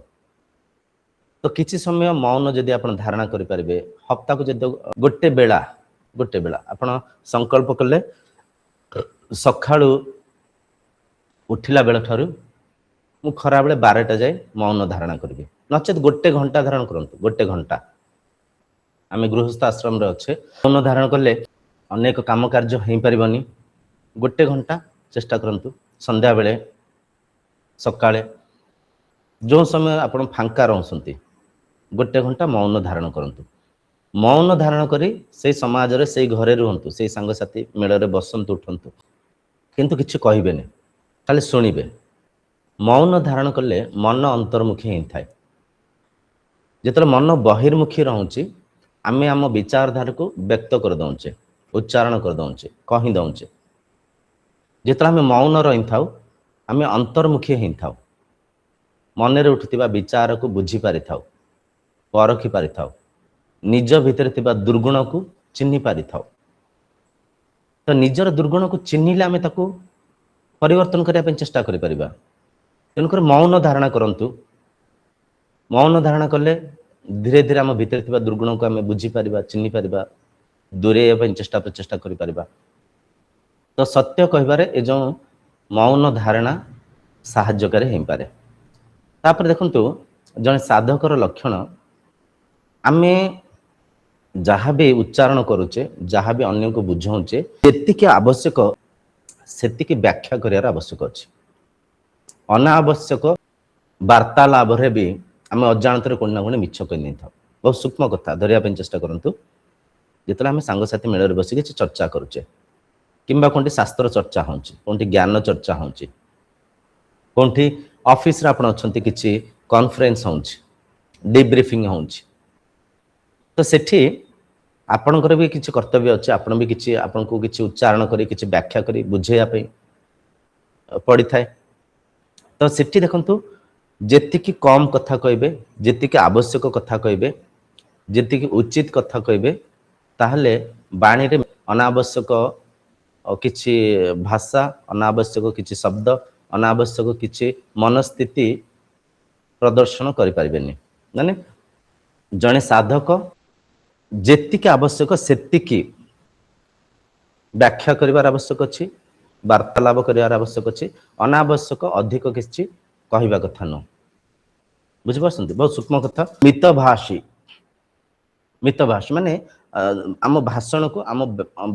ତ କିଛି ସମୟ ମୌନ ଯଦି ଆପଣ ଧାରଣା କରିପାରିବେ, ହପ୍ତାହକୁ ଯଦି ଗୋଟେ ବେଳା ଆପଣ ସଂକଳ୍ପ କଲେ, ସକାଳୁ ଉଠିଲା ବେଳ ଠାରୁ ମୁଁ ଖରାବେଳେ 12ଟା ଯାଏ ମୌନ ଧାରଣା କରିବି, ନଚେତ୍ 1 ଘଣ୍ଟା ଧାରଣ କରନ୍ତୁ। 1 ଘଣ୍ଟା, ଆମେ ଗୃହସ୍ଥ ଆଶ୍ରମରେ ଅଛେ, ମୌନ ଧାରଣ କଲେ ଅନେକ କାମ କାର୍ଯ୍ୟ ହେଇପାରିବନି। 1 ଘଣ୍ଟା ଚେଷ୍ଟା କରନ୍ତୁ, ସନ୍ଧ୍ୟାବେଳେ, ସକାଳେ, ଯେଉଁ ସମୟ ଆପଣ ଫାଙ୍କା ରହୁଛନ୍ତି, 1 ଘଣ୍ଟା ମୌନ ଧାରଣ କରନ୍ତୁ। ମୌନ ଧାରଣ କରି ସେଇ ସମାଜରେ, ସେଇ ଘରେ ରୁହନ୍ତୁ, ସେଇ ସାଙ୍ଗସାଥି ମେଳରେ ବସନ୍ତୁ, ଉଠନ୍ତୁ, କିନ୍ତୁ କିଛି କହିବେନି, ଖାଲି ଶୁଣିବେ। ମୌନ ଧାରଣ କଲେ ମନ ଅନ୍ତର୍ମୁଖୀ ହେଇଥାଏ। ଯେତେବେଳେ ମନ ବହିର୍ମୁଖୀ ରହୁଛି, ଆମେ ଆମ ବିଚାରଧାରାକୁ ବ୍ୟକ୍ତ କରିଦଉଛେ, ଉଚ୍ଚାରଣ କରିଦଉଛେ, କହି ଦଉଛେ। ଯେତେବେଳେ ଆମେ ମୌନ ରହିଥାଉ, ଆମେ ଅନ୍ତର୍ମୁଖୀ ହେଇଥାଉ। ମନରେ ଉଠୁଥିବା ବିଚାରକୁ ବୁଝି ପାରିଥାଉ, ପରଖି ପାରିଥାଉ, ନିଜ ଭିତରେ ଥିବା ଦୁର୍ଗୁଣକୁ ଚିହ୍ନି ପାରିଥାଉ। ତ ନିଜର ଦୁର୍ଗୁଣକୁ ଚିହ୍ନିଲେ ଆମେ ତାକୁ ପରିବର୍ତ୍ତନ କରିବା ପାଇଁ ଚେଷ୍ଟା କରିପାରିବା। ତେଣୁକରି ମୌନ ଧାରଣା କରନ୍ତୁ। ମୌନ ଧାରଣା କଲେ ଧୀରେ ଧୀରେ ଆମ ଭିତରେ ଥିବା ଦୁର୍ଗୁଣକୁ ଆମେ ବୁଝିପାରିବା, ଚିହ୍ନି ପାରିବା, ଦୂରେଇବା ପାଇଁ ପ୍ରଚେଷ୍ଟା କରିପାରିବା। ତ ସତ୍ୟ କହିବାରେ ଏ ଯେଉଁ ମୌନ ଧାରଣା ସାହାଯ୍ୟକାରୀ ହେଇପାରେ। ତାପରେ ଦେଖନ୍ତୁ, ଜଣେ ସାଧକର ଲକ୍ଷଣ, ଆମେ ଯାହା ବି ଉଚ୍ଚାରଣ କରୁଛେ, ଯାହା ବି ଅନ୍ୟକୁ ବୁଝାଉଛେ, ଯେତିକି ଆବଶ୍ୟକ ସେତିକି ବ୍ୟାଖ୍ୟା କରିବାର ଆବଶ୍ୟକ ଅଛି। ଅନାବଶ୍ୟକ ବାର୍ତ୍ତାଳାପରେ ବି ଆମେ ଅଜାଣତରେ କୋଉଠି ନା କୋଉଠି ମିଛ କହି ନେଇଥାଉ। ବହୁତ ସୂକ୍ଷ୍ମ କଥା, ଧରିବା ପାଇଁ ଚେଷ୍ଟା କରନ୍ତୁ। ଯେତେବେଳେ ଆମେ ସାଙ୍ଗସାଥି ମେଳରେ ବସି କିଛି ଚର୍ଚ୍ଚା କରୁଛେ, କିମ୍ବା କୋଉଠି ଶାସ୍ତ୍ର ଚର୍ଚ୍ଚା ହେଉଛି, କୋଉଠି ଜ୍ଞାନ ଚର୍ଚ୍ଚା ହେଉଛି, କୋଉଠି ଅଫିସରେ ଆପଣ ଅଛନ୍ତି, କିଛି କନଫରେନ୍ସ ହେଉଛି, ଡିବ୍ରିଫିଂ ହେଉଛି, ତ ସେଠି ଆପଣଙ୍କର ବି କିଛି କର୍ତ୍ତବ୍ୟ ଅଛି। ଆପଣ ବି କିଛି, ଆପଣଙ୍କୁ କିଛି ଉଚ୍ଚାରଣ କରି, କିଛି ବ୍ୟାଖ୍ୟା କରି ବୁଝେଇବା ପାଇଁ ପଡ଼ିଥାଏ। ତ ସେଠି ଦେଖନ୍ତୁ, ଯେତିକି କମ୍ କଥା କହିବେ, ଯେତିକି ଆବଶ୍ୟକ କଥା କହିବେ, ଯେତିକି ଉଚିତ କଥା କହିବେ, ତାହେଲେ ବାଣୀରେ ଅନାବଶ୍ୟକ କିଛି ଭାଷା, ଅନାବଶ୍ୟକ କିଛି ଶବ୍ଦ, ଅନାବଶ୍ୟକ କିଛି ମନସ୍ଥିତି ପ୍ରଦର୍ଶନ କରିପାରିବେନି। ମାନେ ଜଣେ ସାଧକ ଯେତିକି ଆବଶ୍ୟକ ସେତିକି ବ୍ୟାଖ୍ୟା କରିବାର ଆବଶ୍ୟକ ଅଛି, ବାର୍ତ୍ତାଳାପ କରିବାର ଆବଶ୍ୟକ ଅଛି। ଅନାବଶ୍ୟକ ଅଧିକ କିଛି କହିବା କଥା ନୁହଁ। ବୁଝିପାରୁଛନ୍ତି? ବହୁତ ସୂକ୍ଷ୍ମ କଥା। ମିତଭାଷୀ ମାନେ ଆମ ଭାଷଣକୁ, ଆମ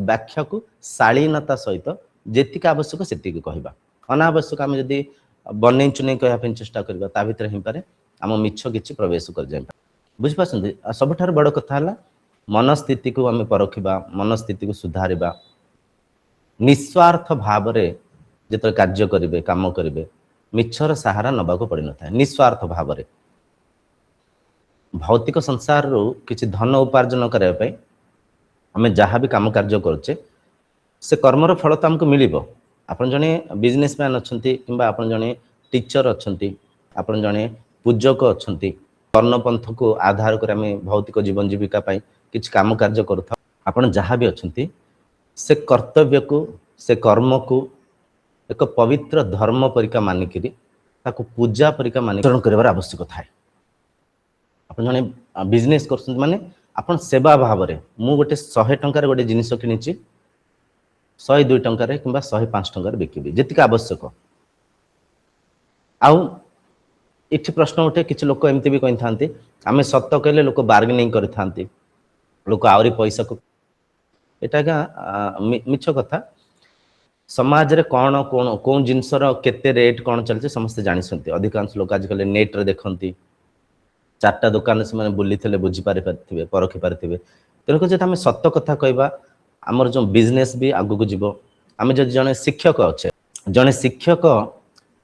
ବ୍ୟାଖ୍ୟାକୁ ଶାଳୀନତା ସହିତ ଯେତିକି ଆବଶ୍ୟକ ସେତିକି କହିବା। ଅନାବଶ୍ୟକ ଆମେ ଯଦି ବନେଇ ଚୁନେଇ କହିବା ପାଇଁ ଚେଷ୍ଟା କରିବା, ତା ଭିତରେ ହେଇପାରେ ଆମ ମିଛ କିଛି ପ୍ରବେଶ କରିଯାଇପାରେ। ବୁଝିପାରୁଛନ୍ତି? ଆଉ ସବୁଠାରୁ ବଡ଼ କଥା ହେଲା, ମନସ୍ଥିତିକୁ ଆମେ ପରଖିବା, ମନସ୍ଥିତିକୁ ସୁଧାରିବା। ନିସ୍ୱାର୍ଥ ଭାବରେ ଯେତେବେଳେ କାର୍ଯ୍ୟ କରିବେ, କାମ କରିବେ, ମିଛର ସାହାରା ନେବାକୁ ପଡ଼ିନଥାଏ। ନିସ୍ୱାର୍ଥ ଭାବରେ ଭୌତିକ ସଂସାରରୁ କିଛି ଧନ ଉପାର୍ଜନ କରିବା ପାଇଁ ଆମେ ଯାହା ବି କାମ କାର୍ଯ୍ୟ କରୁଛେ, ସେ କର୍ମର ଫଳ ତ ଆମକୁ ମିଳିବ। ଆପଣ ଜଣେ ବିଜନେସମ୍ୟାନ୍ ଅଛନ୍ତି, କିମ୍ବା ଆପଣ ଜଣେ ଟିଚର ଅଛନ୍ତି, ଆପଣ ଜଣେ ପୂଜକ ଅଛନ୍ତି, କର୍ଣ୍ଣପନ୍ଥକୁ ଆଧାର କରି ଆମେ ଭୌତିକ ଜୀବନ ଜୀବିକା ପାଇଁ କିଛି କାମ କାର୍ଯ୍ୟ କରୁଥାଉ। ଆପଣ ଯାହା ବି ଅଛନ୍ତି, ସେ କର୍ତ୍ତବ୍ୟକୁ, ସେ କର୍ମକୁ ଏକ ପବିତ୍ର ଧର୍ମ ପରିକା ମାନିକିରି, ତାକୁ ପୂଜା ପରିକା ମାନିକରଣ କରିବାର ଆବଶ୍ୟକ ଥାଏ। ଆପଣ ଜଣେ ବିଜନେସ୍ କରୁଛନ୍ତି ମାନେ ଆପଣ ସେବା ଭାବରେ, ମୁଁ ଗୋଟେ 100 ଟଙ୍କାରେ ଗୋଟେ ଜିନିଷ କିଣିଛି, 102 ଟଙ୍କାରେ କିମ୍ବା 105 ଟଙ୍କାରେ ବିକିବି, ଯେତିକି ଆବଶ୍ୟକ। ଆଉ ଏଠି ପ୍ରଶ୍ନ ଉଠେ, କିଛି ଲୋକ ଏମିତି ବି କହିଥାନ୍ତି, ଆମେ ସତ କହିଲେ ଲୋକ ବାର୍ଗେନିଂ କରିଥାନ୍ତି, ଲୋକ ଆହୁରି ପଇସାକୁ। ଏଟା ଆଜ୍ଞା ମିଛ କଥା। ସମାଜରେ କ'ଣ କେଉଁ ଜିନିଷର କେତେ ରେଟ୍ କ'ଣ ଚାଲିଛି ସମସ୍ତେ ଜାଣିଛନ୍ତି। ଅଧିକାଂଶ ଲୋକ ଆଜିକାଲି ନେଟ୍ରେ ଦେଖନ୍ତି, 4ଟା ଦୋକାନରେ ସେମାନେ ବୁଲିଥିଲେ, ବୁଝିପାରିଥିବେ, ପରଖି ପାରିଥିବେ। ତେଣୁକରି ଯଦି ଆମେ ସତ କଥା କହିବା, ଆମର ଯେଉଁ ବିଜନେସ୍ ବି ଆଗକୁ ଯିବ। ଆମେ ଯଦି ଜଣେ ଶିକ୍ଷକ ଅଛେ, ଜଣେ ଶିକ୍ଷକ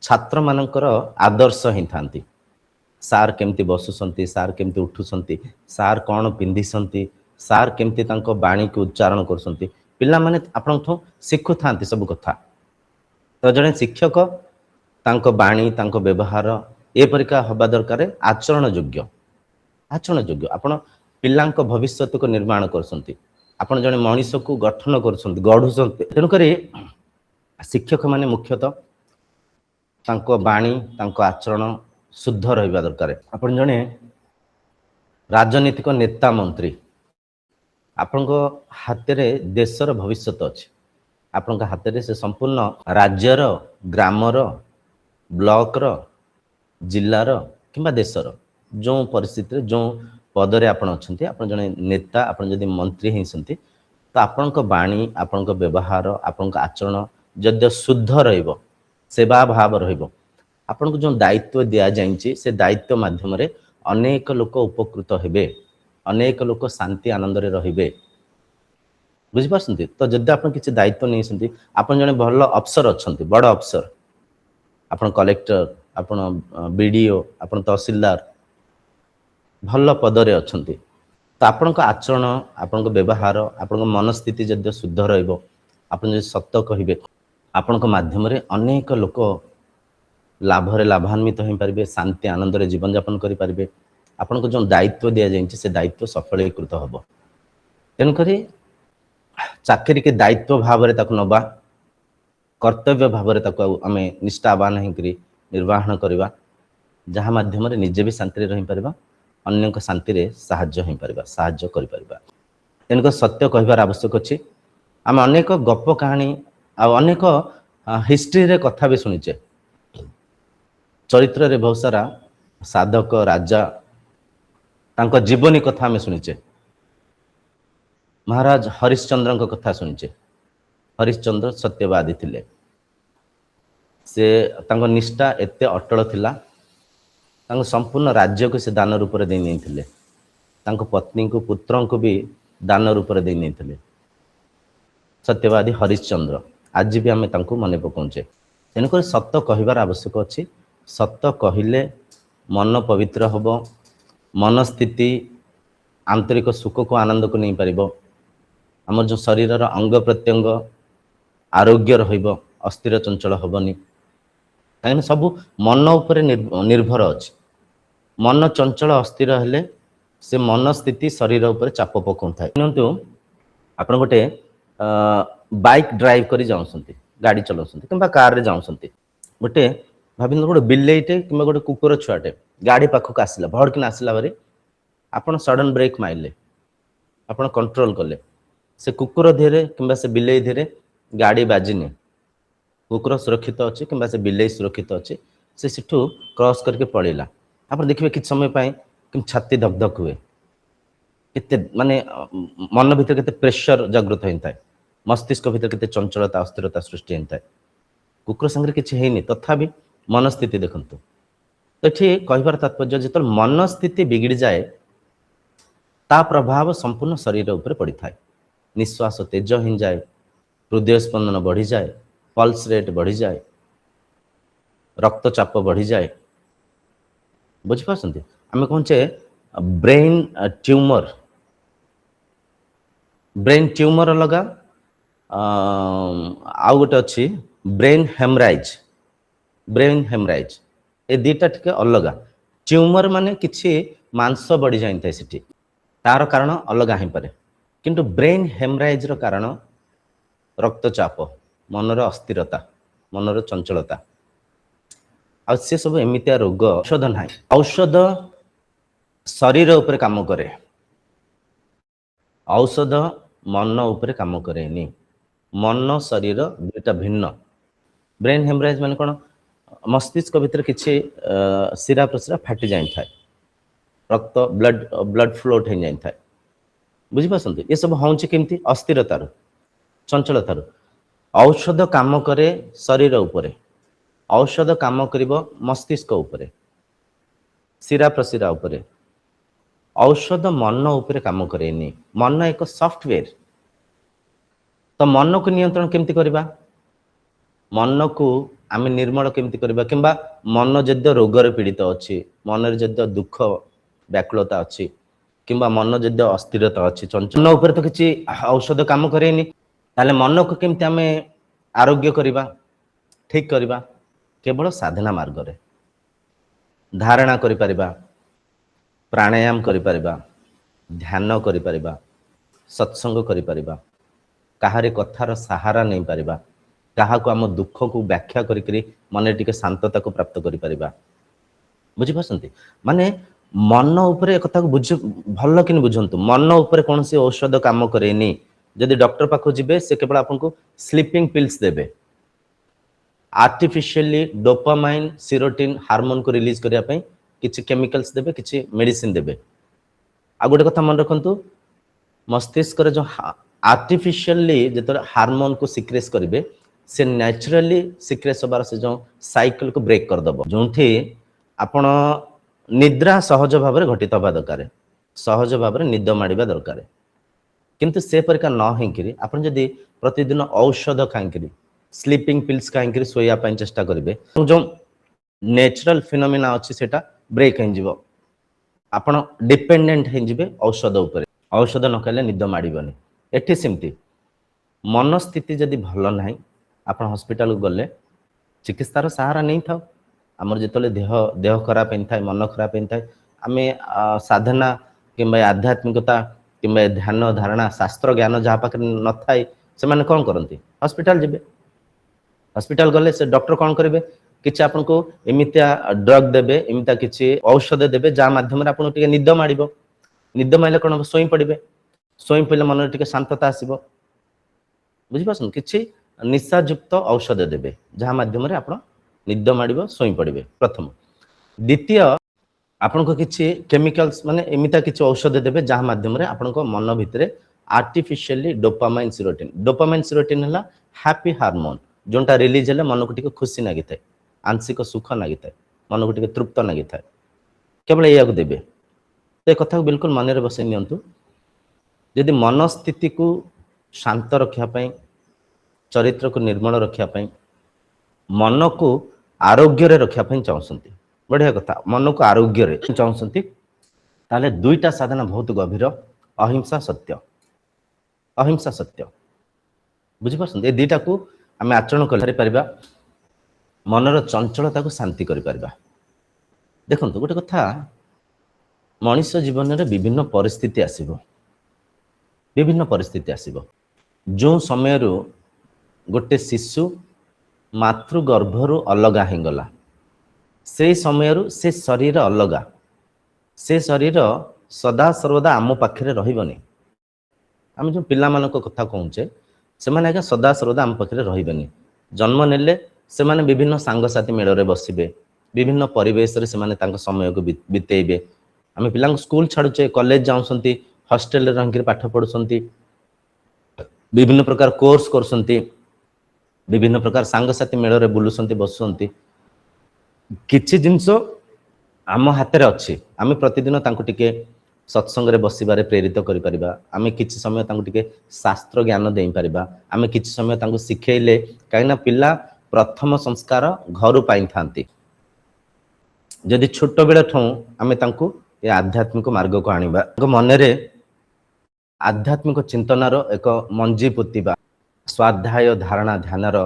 ଛାତ୍ରମାନଙ୍କର ଆଦର୍ଶ ହେଇଥାନ୍ତି। ସାର୍ କେମିତି ବସୁଛନ୍ତି, ସାର୍ କେମିତି ଉଠୁଛନ୍ତି, ସାର୍ କ'ଣ ପିନ୍ଧିଛନ୍ତି, ସାର୍ କେମିତି ତାଙ୍କ ବାଣୀକୁ ଉଚ୍ଚାରଣ କରୁଛନ୍ତି, ପିଲାମାନେ ଆପଣଙ୍କଠୁ ଶିଖୁଥାନ୍ତି ସବୁ କଥା। ତ ଜଣେ ଶିକ୍ଷକ ତାଙ୍କ ବାଣୀ, ତାଙ୍କ ବ୍ୟବହାର ଏପରିକା ହେବା ଦରକାର, ଆଚରଣ ଯୋଗ୍ୟ। ଆପଣ ପିଲାଙ୍କ ଭବିଷ୍ୟତକୁ ନିର୍ମାଣ କରୁଛନ୍ତି, ଆପଣ ଜଣେ ମଣିଷକୁ ଗଠନ କରୁଛନ୍ତି, ଗଢ଼ୁଛନ୍ତି। ତେଣୁକରି ଶିକ୍ଷକମାନେ ମୁଖ୍ୟତଃ ତାଙ୍କ ବାଣୀ, ତାଙ୍କ ଆଚରଣ ଶୁଦ୍ଧ ରହିବା ଦରକାର। ଆପଣ ଜଣେ ରାଜନୈତିକ ନେତା, ମନ୍ତ୍ରୀ, ଆପଣଙ୍କ ହାତରେ ଦେଶର ଭବିଷ୍ୟତ ଅଛି। ଆପଣଙ୍କ ହାତରେ ସେ ସମ୍ପୂର୍ଣ୍ଣ ରାଜ୍ୟର, ଗ୍ରାମର, ବ୍ଲକର, ଜିଲ୍ଲାର କିମ୍ବା ଦେଶର ଯେଉଁ ପରିସ୍ଥିତିରେ, ଯେଉଁ ପଦରେ ଆପଣ ଅଛନ୍ତି, ଆପଣ ଜଣେ ନେତା, ଆପଣ ଯଦି ମନ୍ତ୍ରୀ ହେଇଛନ୍ତି, ତ ଆପଣଙ୍କ ବାଣୀ, ଆପଣଙ୍କ ବ୍ୟବହାର, ଆପଣଙ୍କ ଆଚରଣ ଯଦି ଶୁଦ୍ଧ ରହିବ, ସେବା ଭାବ ରହିବ, ଆପଣଙ୍କୁ ଯେଉଁ ଦାୟିତ୍ୱ ଦିଆଯାଇଛି, ସେ ଦାୟିତ୍ୱ ମାଧ୍ୟମରେ ଅନେକ ଲୋକ ଉପକୃତ ହେବେ, ଅନେକ ଲୋକ ଶାନ୍ତି ଆନନ୍ଦରେ ରହିବେ। ବୁଝିପାରୁଛନ୍ତି? ତ ଯଦି ଆପଣ କିଛି ଦାୟିତ୍ୱ ନେଇଛନ୍ତି, ଆପଣ ଜଣେ ଭଲ ଅଫିସର ଅଛନ୍ତି, ବଡ଼ ଅଫିସର, ଆପଣ କଲେକ୍ଟର, ଆପଣ ବିଡ଼ିଓ, ଆପଣ ତହସିଲଦାର, ଭଲ ପଦରେ ଅଛନ୍ତି, ତ ଆପଣଙ୍କ ଆଚରଣ, ଆପଣଙ୍କ ବ୍ୟବହାର, ଆପଣଙ୍କ ମନସ୍ଥିତି ଯଦି ଶୁଦ୍ଧ ରହିବ, ଆପଣ ଯଦି ସତ କହିବେ, ଆପଣଙ୍କ ମାଧ୍ୟମରେ ଅନେକ ଲୋକ ଲାଭରେ ଲାଭାନ୍ୱିତ ହୋଇପାରିବେ, ଶାନ୍ତି ଆନନ୍ଦରେ ଜୀବନଯାପନ କରିପାରିବେ। ଆପଣଙ୍କୁ ଯେଉଁ ଦାୟିତ୍ୱ ଦିଆଯାଇଛି ସେ ଦାୟିତ୍ୱ ସଫଳୀକୃତ ହେବ। ତେଣୁକରି ଚାକିରିକି ଦାୟିତ୍ୱ ଭାବରେ ତାକୁ ନେବା, କର୍ତ୍ତବ୍ୟ ଭାବରେ ତାକୁ ଆମେ ନିଷ୍ଠାବାନ ହେଇକରି ନିର୍ବାହନ କରିବା, ଯାହା ମାଧ୍ୟମରେ ନିଜେ ବି ଶାନ୍ତିରେ ରହିପାରିବା, ଅନ୍ୟଙ୍କ ଶାନ୍ତିରେ ସାହାଯ୍ୟ ହେଇପାରିବା, ସାହାଯ୍ୟ କରିପାରିବା। ତେଣୁକରି ସତ୍ୟ କହିବାର ଆବଶ୍ୟକ ଅଛି। ଆମେ ଅନେକ ଗପ କାହାଣୀ ଆଉ ଅନେକ ହିଷ୍ଟ୍ରିରେ କଥା ବି ଶୁଣିଛେ। ଚରିତ୍ରରେ ବହୁତ ସାରା ସାଧକ ରାଜା ତାଙ୍କ ଜୀବନୀ କଥା ଆମେ ଶୁଣିଛେ। ମହାରାଜ ହରିଶ୍ଚନ୍ଦ୍ରଙ୍କ କଥା ଶୁଣିଛେ। ହରିଶ୍ଚନ୍ଦ୍ର ସତ୍ୟବାଦୀ ଥିଲେ। ସେ ତାଙ୍କ ନିଷ୍ଠା ଏତେ ଅଟଳ ଥିଲା, ତାଙ୍କ ସମ୍ପୂର୍ଣ୍ଣ ରାଜ୍ୟକୁ ସେ ଦାନ ରୂପରେ ଦେଇ ନେଇଥିଲେ। ତାଙ୍କ ପତ୍ନୀଙ୍କୁ ପୁତ୍ରଙ୍କୁ ବି ଦାନ ରୂପରେ ଦେଇ ନେଇଥିଲେ। ସତ୍ୟବାଦୀ ହରିଶ୍ଚନ୍ଦ୍ର, ଆଜି ବି ଆମେ ତାଙ୍କୁ ମନେ ପକାଉଛେ। ତେଣୁକରି ସତ କହିବାର ଆବଶ୍ୟକ ଅଛି। ସତ କହିଲେ ମନ ପବିତ୍ର ହେବ, ମନସ୍ଥିତି ଆନ୍ତରିକ ସୁଖକୁ ଆନନ୍ଦକୁ ନେଇପାରିବ। ଆମର ଯେଉଁ ଶରୀରର ଅଙ୍ଗ ପ୍ରତ୍ୟଙ୍ଗ ଆରୋଗ୍ୟ ରହିବ, ଅସ୍ଥିର ଚଞ୍ଚଳ ହେବନି। କାହିଁକିନା ସବୁ ମନ ଉପରେ ନିର୍ଭର ଅଛି। ମନ ଚଞ୍ଚଳ ଅସ୍ଥିର ହେଲେ ସେ ମନସ୍ଥିତି ଶରୀର ଉପରେ ଚାପ ପକାଉଥାଏ। ଶୁଣନ୍ତୁ, ଆପଣ ଗୋଟେ ବାଇକ୍ ଡ୍ରାଇଭ୍ କରି ଯାଉଛନ୍ତି, ଗାଡ଼ି ଚଲାଉଛନ୍ତି କିମ୍ବା କାରରେ ଯାଉଛନ୍ତି। ଗୋଟେ ଭାବିନ୍ତୁ ଗୋଟେ ବିଲେଇଟେ କିମ୍ବା ଗୋଟେ କୁକୁର ଛୁଆଟେ ଗାଡ଼ି ପାଖକୁ ଆସିଲା, ଭଡ଼କିନା ଆସିଲା ପରେ ଆପଣ ସଡନ୍ ବ୍ରେକ୍ ମାରିଲେ, ଆପଣ କଣ୍ଟ୍ରୋଲ କଲେ। ସେ କୁକୁର ଧୀରେ କିମ୍ବା ସେ ବିଲେଇ ଧୀରେ ଗାଡ଼ି ବାଜିନି, କୁକୁର ସୁରକ୍ଷିତ ଅଛି କିମ୍ବା ସେ ବିଲେଇ ସୁରକ୍ଷିତ ଅଛି, ସେ ସେଠୁ କ୍ରସ୍ କରିକି ପଳେଇଲା। ଆପଣ ଦେଖିବେ କିଛି ସମୟ ପାଇଁ କିନ୍ତୁ ଛାତି ଧକ୍ ଧକ୍ ହୁଏ, କେତେ ମାନେ ମନ ଭିତରେ କେତେ ପ୍ରେସର ଜାଗ୍ରତ ହୋଇଥାଏ, ମସ୍ତିଷ୍କ ଭିତରେ କେତେ ଚଞ୍ଚଳତା ଅସ୍ଥିରତା ସୃଷ୍ଟି ହୋଇଥାଏ। କୁକୁର ସାଙ୍ଗରେ କିଛି ହେଇନି, ତଥାପି ମନସ୍ଥିତି ଦେଖନ୍ତୁ। ଏଠି କହିବାର ତାତ୍ପର୍ଯ୍ୟ, ଯେତେବେଳେ ମନସ୍ଥିତି ବିଗିଡ଼ିଯାଏ ତା ପ୍ରଭାବ ସମ୍ପୂର୍ଣ୍ଣ ଶରୀର ଉପରେ ପଡ଼ିଥାଏ। ନିଶ୍ୱାସ ତେଜ ହେଇଯାଏ, ହୃଦୟ ସ୍ପନ୍ଦନ ବଢ଼ିଯାଏ, ପଲ୍ସ ରେଟ୍ ବଢ଼ିଯାଏ, ରକ୍ତଚାପ ବଢ଼ିଯାଏ। ବୁଝିପାରୁଛନ୍ତି? ଆମେ କହୁଛେ ବ୍ରେନ୍ ଟ୍ୟୁମର। ବ୍ରେନ୍ ଟ୍ୟୁମର ଅଲଗା, ଆଉ ଗୋଟେ ଅଛି ବ୍ରେନ୍ ହେମରାଇଜ୍। ବ୍ରେନ୍ ହେମରାଇଜ୍ ଏ ଦୁଇଟା ଟିକେ ଅଲଗା। ଟ୍ୟୁମର ମାନେ କିଛି ମାଂସ ବଢ଼ି ଯାଇଥାଏ ସେଠି, ତାର କାରଣ ଅଲଗା ହେଇପାରେ। କିନ୍ତୁ ବ୍ରେନ୍ ହେମରାଇଜ୍ର କାରଣ ରକ୍ତଚାପ, ମନର ଅସ୍ଥିରତା, ମନର ଚଞ୍ଚଳତା। ଆଉ ସେ ସବୁ ଏମିତିଆ ରୋଗ, ଔଷଧ ନାହିଁ। ଔଷଧ ଶରୀର ଉପରେ କାମ କରେ, ଔଷଧ ମନ ଉପରେ କାମ କରେନି। ମନ ଶରୀର ଦୁଇଟା ଭିନ୍ନ। ବ୍ରେନ୍ ହେମରାଇଜ୍ ମାନେ କ'ଣ? ମସ୍ତିଷ୍କ ଭିତରେ କିଛି ଶିରା ପ୍ରଶିରା ଫାଟି ଯାଇଥାଏ, ରକ୍ତ ବ୍ଲଡ୍ ଫ୍ଲୋଟ୍ ହେଇଯାଇଥାଏ। ବୁଝିପାରୁଛନ୍ତି? ଏସବୁ ହେଉଛି କେମିତି? ଅସ୍ଥିରତାରୁ, ଚଞ୍ଚଳତାରୁ। ଔଷଧ କାମ କରେ ଶରୀର ଉପରେ, ଔଷଧ କାମ କରିବ ମସ୍ତିଷ୍କ ଉପରେ, ଶିରା ପ୍ରଶିରା ଉପରେ। ଔଷଧ ମନ ଉପରେ କାମ କରେନି। ମନ ଏକ ସଫ୍ଟୱେର୍। ତ ମନକୁ ନିୟନ୍ତ୍ରଣ କେମିତି କରିବା? ମନକୁ ଆମେ ନିର୍ମଳ କେମିତି କରିବା? କିମ୍ବା ମନ ଯଦି ରୋଗରେ ପୀଡ଼ିତ ଅଛି, ମନରେ ଯଦି ଦୁଃଖ ବ୍ୟାକୁଳତା ଅଛି, କିମ୍ବା ମନ ଯଦି ଅସ୍ଥିରତା ଅଛି, ଚଞ୍ଚଳ ଉପରେ ତ କିଛି ଔଷଧ କାମ କରେନି। ତାହେଲେ ମନକୁ କେମିତି ଆମେ ଆରୋଗ୍ୟ କରିବା, ଠିକ୍ କରିବା? କେବଳ ସାଧନା ମାର୍ଗରେ। ଧାରଣା କରିପାରିବା, ପ୍ରାଣାୟାମ କରିପାରିବା, ଧ୍ୟାନ କରିପାରିବା, ସତ୍ସଙ୍ଗ କରିପାରିବା, କାହାରି କଥାର ସାହାରା ନେଇପାରିବା, କାହାକୁ ଆମ ଦୁଃଖକୁ ବ୍ୟାଖ୍ୟା କରିକିରି ମନରେ ଟିକେ ଶାନ୍ତତାକୁ ପ୍ରାପ୍ତ କରିପାରିବା। ବୁଝିପାରୁଛନ୍ତି? ମାନେ ମନ ଉପରେ କଥାକୁ ଭଲ କିନି ବୁଝନ୍ତୁ। ମନ ଉପରେ କୌଣସି ଔଷଧ କାମ କରେନି। ଯଦି ଡକ୍ଟର ପାଖକୁ ଯିବେ, ସେ କେବଳ ଆପଣଙ୍କୁ ସ୍ଲିପିଂ ପିଲ୍ସ ଦେବେ, ଆର୍ଟିଫିସିଆଲି ଡୋପାମାଇନ୍ ସିରୋଟିନ୍ ହାରମୋନକୁ ରିଲିଜ କରିବା ପାଇଁ କିଛି କେମିକାଲ୍ସ ଦେବେ, କିଛି ମେଡିସିନ ଦେବେ। ଆଉ ଗୋଟେ କଥା ମନେ ରଖନ୍ତୁ, ମସ୍ତିଷ୍କରେ ଯେଉଁ ଆର୍ଟିଫିସିଆଲି ଯେତେବେଳେ ହାରମୋନକୁ ସିକ୍ରେସ୍ କରିବେ, ସେ ନ୍ୟାଚୁରାଲି ସିକ୍ରେସ୍ ହେବାର ସେ ଯେଉଁ ସାଇକେଲକୁ ବ୍ରେକ୍ କରିଦେବ। ଯେଉଁଠି ଆପଣ ନିଦ୍ରା ସହଜ ଭାବରେ ଘଟିତ ହେବା ଦରକାର, ସହଜ ଭାବରେ ନିଦ ମାଡ଼ିବା ଦରକାର। କିନ୍ତୁ ସେ ପରିକା ନ ହେଇକିରି ଆପଣ ଯଦି ପ୍ରତିଦିନ ଔଷଧ ଖାଇକିରି, ସ୍ଲିପିଂ ପିଲ୍ସ ଖାଇକିରି ଶୋଇବା ପାଇଁ ଚେଷ୍ଟା କରିବେ, ଯେଉଁ ନ୍ୟାଚୁରାଲ ଫିନୋମିନା ଅଛି ସେଟା ବ୍ରେକ୍ ହେଇଯିବ। ଆପଣ ଡିପେଣ୍ଡେଣ୍ଟ ହେଇଯିବେ ଔଷଧ ଉପରେ। ଔଷଧ ନ ଖାଇଲେ ନିଦ ମାଡ଼ିବନି। ଏଠି ସେମିତି ମନସ୍ଥିତି ଯଦି ଭଲ ନାହିଁ, ଆପଣ ହସ୍ପିଟାଲକୁ ଗଲେ ଚିକିତ୍ସାର ସାହାରା ନେଇଥାଉ, ଆମର ଯେତେବେଳେ ଦେହ ଖରାପ ହେଇଥାଏ, ମନ ଖରାପ ହେଇଥାଏ, ଆମେ ସାଧନା କିମ୍ବା ଆଧ୍ୟାତ୍ମିକତା କିମ୍ବା ଧ୍ୟାନ ଧାରଣା ଶାସ୍ତ୍ର ଜ୍ଞାନ ଯାହା ପାଖରେ ନଥାଏ ସେମାନେ କ'ଣ କରନ୍ତି? ହସ୍ପିଟାଲ ଯିବେ। ହସ୍ପିଟାଲ ଗଲେ ସେ ଡକ୍ଟର କ'ଣ କରିବେ? କିଛି ଆପଣଙ୍କୁ ଏମିତିଆ ଡ୍ରଗ ଦେବେ, ଏମିତିଆ କିଛି ଔଷଧ ଦେବେ ଯାହା ମାଧ୍ୟମରେ ଆପଣଙ୍କୁ ଟିକେ ନିଦ ମାଡ଼ିବ। ନିଦ ମାଇଲେ କ'ଣ ଶୋଇ ପଡ଼ିବେ। ଶୋଇ ପଡ଼ିଲେ ମନରେ ଟିକେ ଶାନ୍ତତା ଆସିବ। ବୁଝିପାରୁଛନ୍ତି? କିଛି ନିଶାଯୁକ୍ତ ଔଷଧ ଦେବେ ଯାହା ମାଧ୍ୟମରେ ଆପଣ ନିଦ ମାଡ଼ିବ, ଶୋଇ ପଡ଼ିବେ ପ୍ରଥମ। ଦ୍ୱିତୀୟ, ଆପଣଙ୍କୁ କିଛି କେମିକାଲ୍ସ ମାନେ ଏମିତିଆ କିଛି ଔଷଧ ଦେବେ ଯାହା ମାଧ୍ୟମରେ ଆପଣଙ୍କ ମନ ଭିତରେ ଆର୍ଟିଫିସିଆଲି ଡୋପାମାଇନ୍ ସିରୋଟିନ୍। ଡୋପାମାଇନ୍ ସିରୋଟିନ୍ ହେଲା ହ୍ୟାପି ହାର୍ମୋନ୍, ଯେଉଁଟା ରିଲିଜ୍ ହେଲେ ମନକୁ ଟିକେ ଖୁସି ଲାଗିଥାଏ, ଆଂଶିକ ସୁଖ ଲାଗିଥାଏ, ମନକୁ ଟିକେ ତୃପ୍ତ ଲାଗିଥାଏ। କେବଳ ଏଇଆକୁ ଦେବେ। ତ ଏ କଥାକୁ ବିଲକୁଲ ମନରେ ବସେଇ ନିଅନ୍ତୁ। ଯଦି ମନସ୍ଥିତିକୁ ଶାନ୍ତ ରଖିବା ପାଇଁ, ଚରିତ୍ରକୁ ନିର୍ମଳ ରଖିବା ପାଇଁ, ମନକୁ ଆରୋଗ୍ୟରେ ରଖିବା ପାଇଁ ଚାହୁଁଛନ୍ତି, ବଢ଼ିଆ କଥା, ମନକୁ ଆରୋଗ୍ୟରେ ଚାହୁଁଛନ୍ତି, ତାହେଲେ ଦୁଇଟା ସାଧନା ବହୁତ ଗଭୀର। ଅହିଂସା ସତ୍ୟ। ଅହିଂସା ସତ୍ୟ, ବୁଝିପାରୁଛନ୍ତି? ଏ ଦୁଇଟାକୁ ଆମେ ଆଚରଣ କରିପାରିବା, ମନର ଚଞ୍ଚଳତାକୁ ଶାନ୍ତି କରିପାରିବା। ଦେଖନ୍ତୁ ଗୋଟେ କଥା, ମଣିଷ ଜୀବନରେ ବିଭିନ୍ନ ପରିସ୍ଥିତି ଆସିବ, ବିଭିନ୍ନ ପରିସ୍ଥିତି ଆସିବ। ଯେଉଁ ସମୟରୁ ଗୋଟେ ଶିଶୁ ମାତୃ ଗର୍ଭରୁ ଅଲଗା ହେଇଗଲା, ସେଇ ସମୟରୁ ସେ ଶରୀର ଅଲଗା, ସେ ଶରୀର ସଦାସର୍ବଦା ଆମ ପାଖରେ ରହିବନି। ଆମେ ଯେଉଁ ପିଲାମାନଙ୍କ କଥା କହୁଛେ, ସେମାନେ ଆଜ୍ଞା ସଦାସର୍ବଦା ଆମ ପାଖରେ ରହିବେନି। ଜନ୍ମ ନେଲେ ସେମାନେ ବିଭିନ୍ନ ସାଙ୍ଗସାଥି ମେଳରେ ବସିବେ, ବିଭିନ୍ନ ପରିବେଶରେ ସେମାନେ ତାଙ୍କ ସମୟକୁ ବିତେଇବେ। ଆମେ ପିଲାଙ୍କୁ ସ୍କୁଲ ଛାଡୁଛେ, କଲେଜ ଯାଉଛନ୍ତି, ହଷ୍ଟେଲରେ ରହିକି ପାଠ ପଢୁଛନ୍ତି, ବିଭିନ୍ନ ପ୍ରକାର କୋର୍ସ କରୁଛନ୍ତି, ବିଭିନ୍ନ ପ୍ରକାର ସାଙ୍ଗସାଥି ମେଳରେ ବୁଲୁଛନ୍ତି, ବସୁଛନ୍ତି। କିଛି ଜିନିଷ ଆମ ହାତରେ ଅଛି, ଆମେ ପ୍ରତିଦିନ ତାଙ୍କୁ ଟିକେ ସତ୍ସଙ୍ଗରେ ବସିବାରେ ପ୍ରେରିତ କରିପାରିବା, ଆମେ କିଛି ସମୟ ତାଙ୍କୁ ଟିକେ ଶାସ୍ତ୍ର ଜ୍ଞାନ ଦେଇପାରିବା, ଆମେ କିଛି ସମୟ ତାଙ୍କୁ ଶିଖେଇଲେ, କାହିଁକିନା ପିଲା ପ୍ରଥମ ସଂସ୍କାର ଘରୁ ପାଇଥାନ୍ତି। ଯଦି ଛୋଟ ବେଳଠୁ ଆମେ ତାଙ୍କୁ ଏ ଆଧ୍ୟାତ୍ମିକ ମାର୍ଗକୁ ଆଣିବା, ତାଙ୍କ ମନରେ ଆଧ୍ୟାତ୍ମିକ ଚିନ୍ତନାର ଏକ ମଞ୍ଜି ପୋତିବା, ସ୍ୱାଧ୍ୟାୟ ଧାରଣା ଧ୍ୟାନର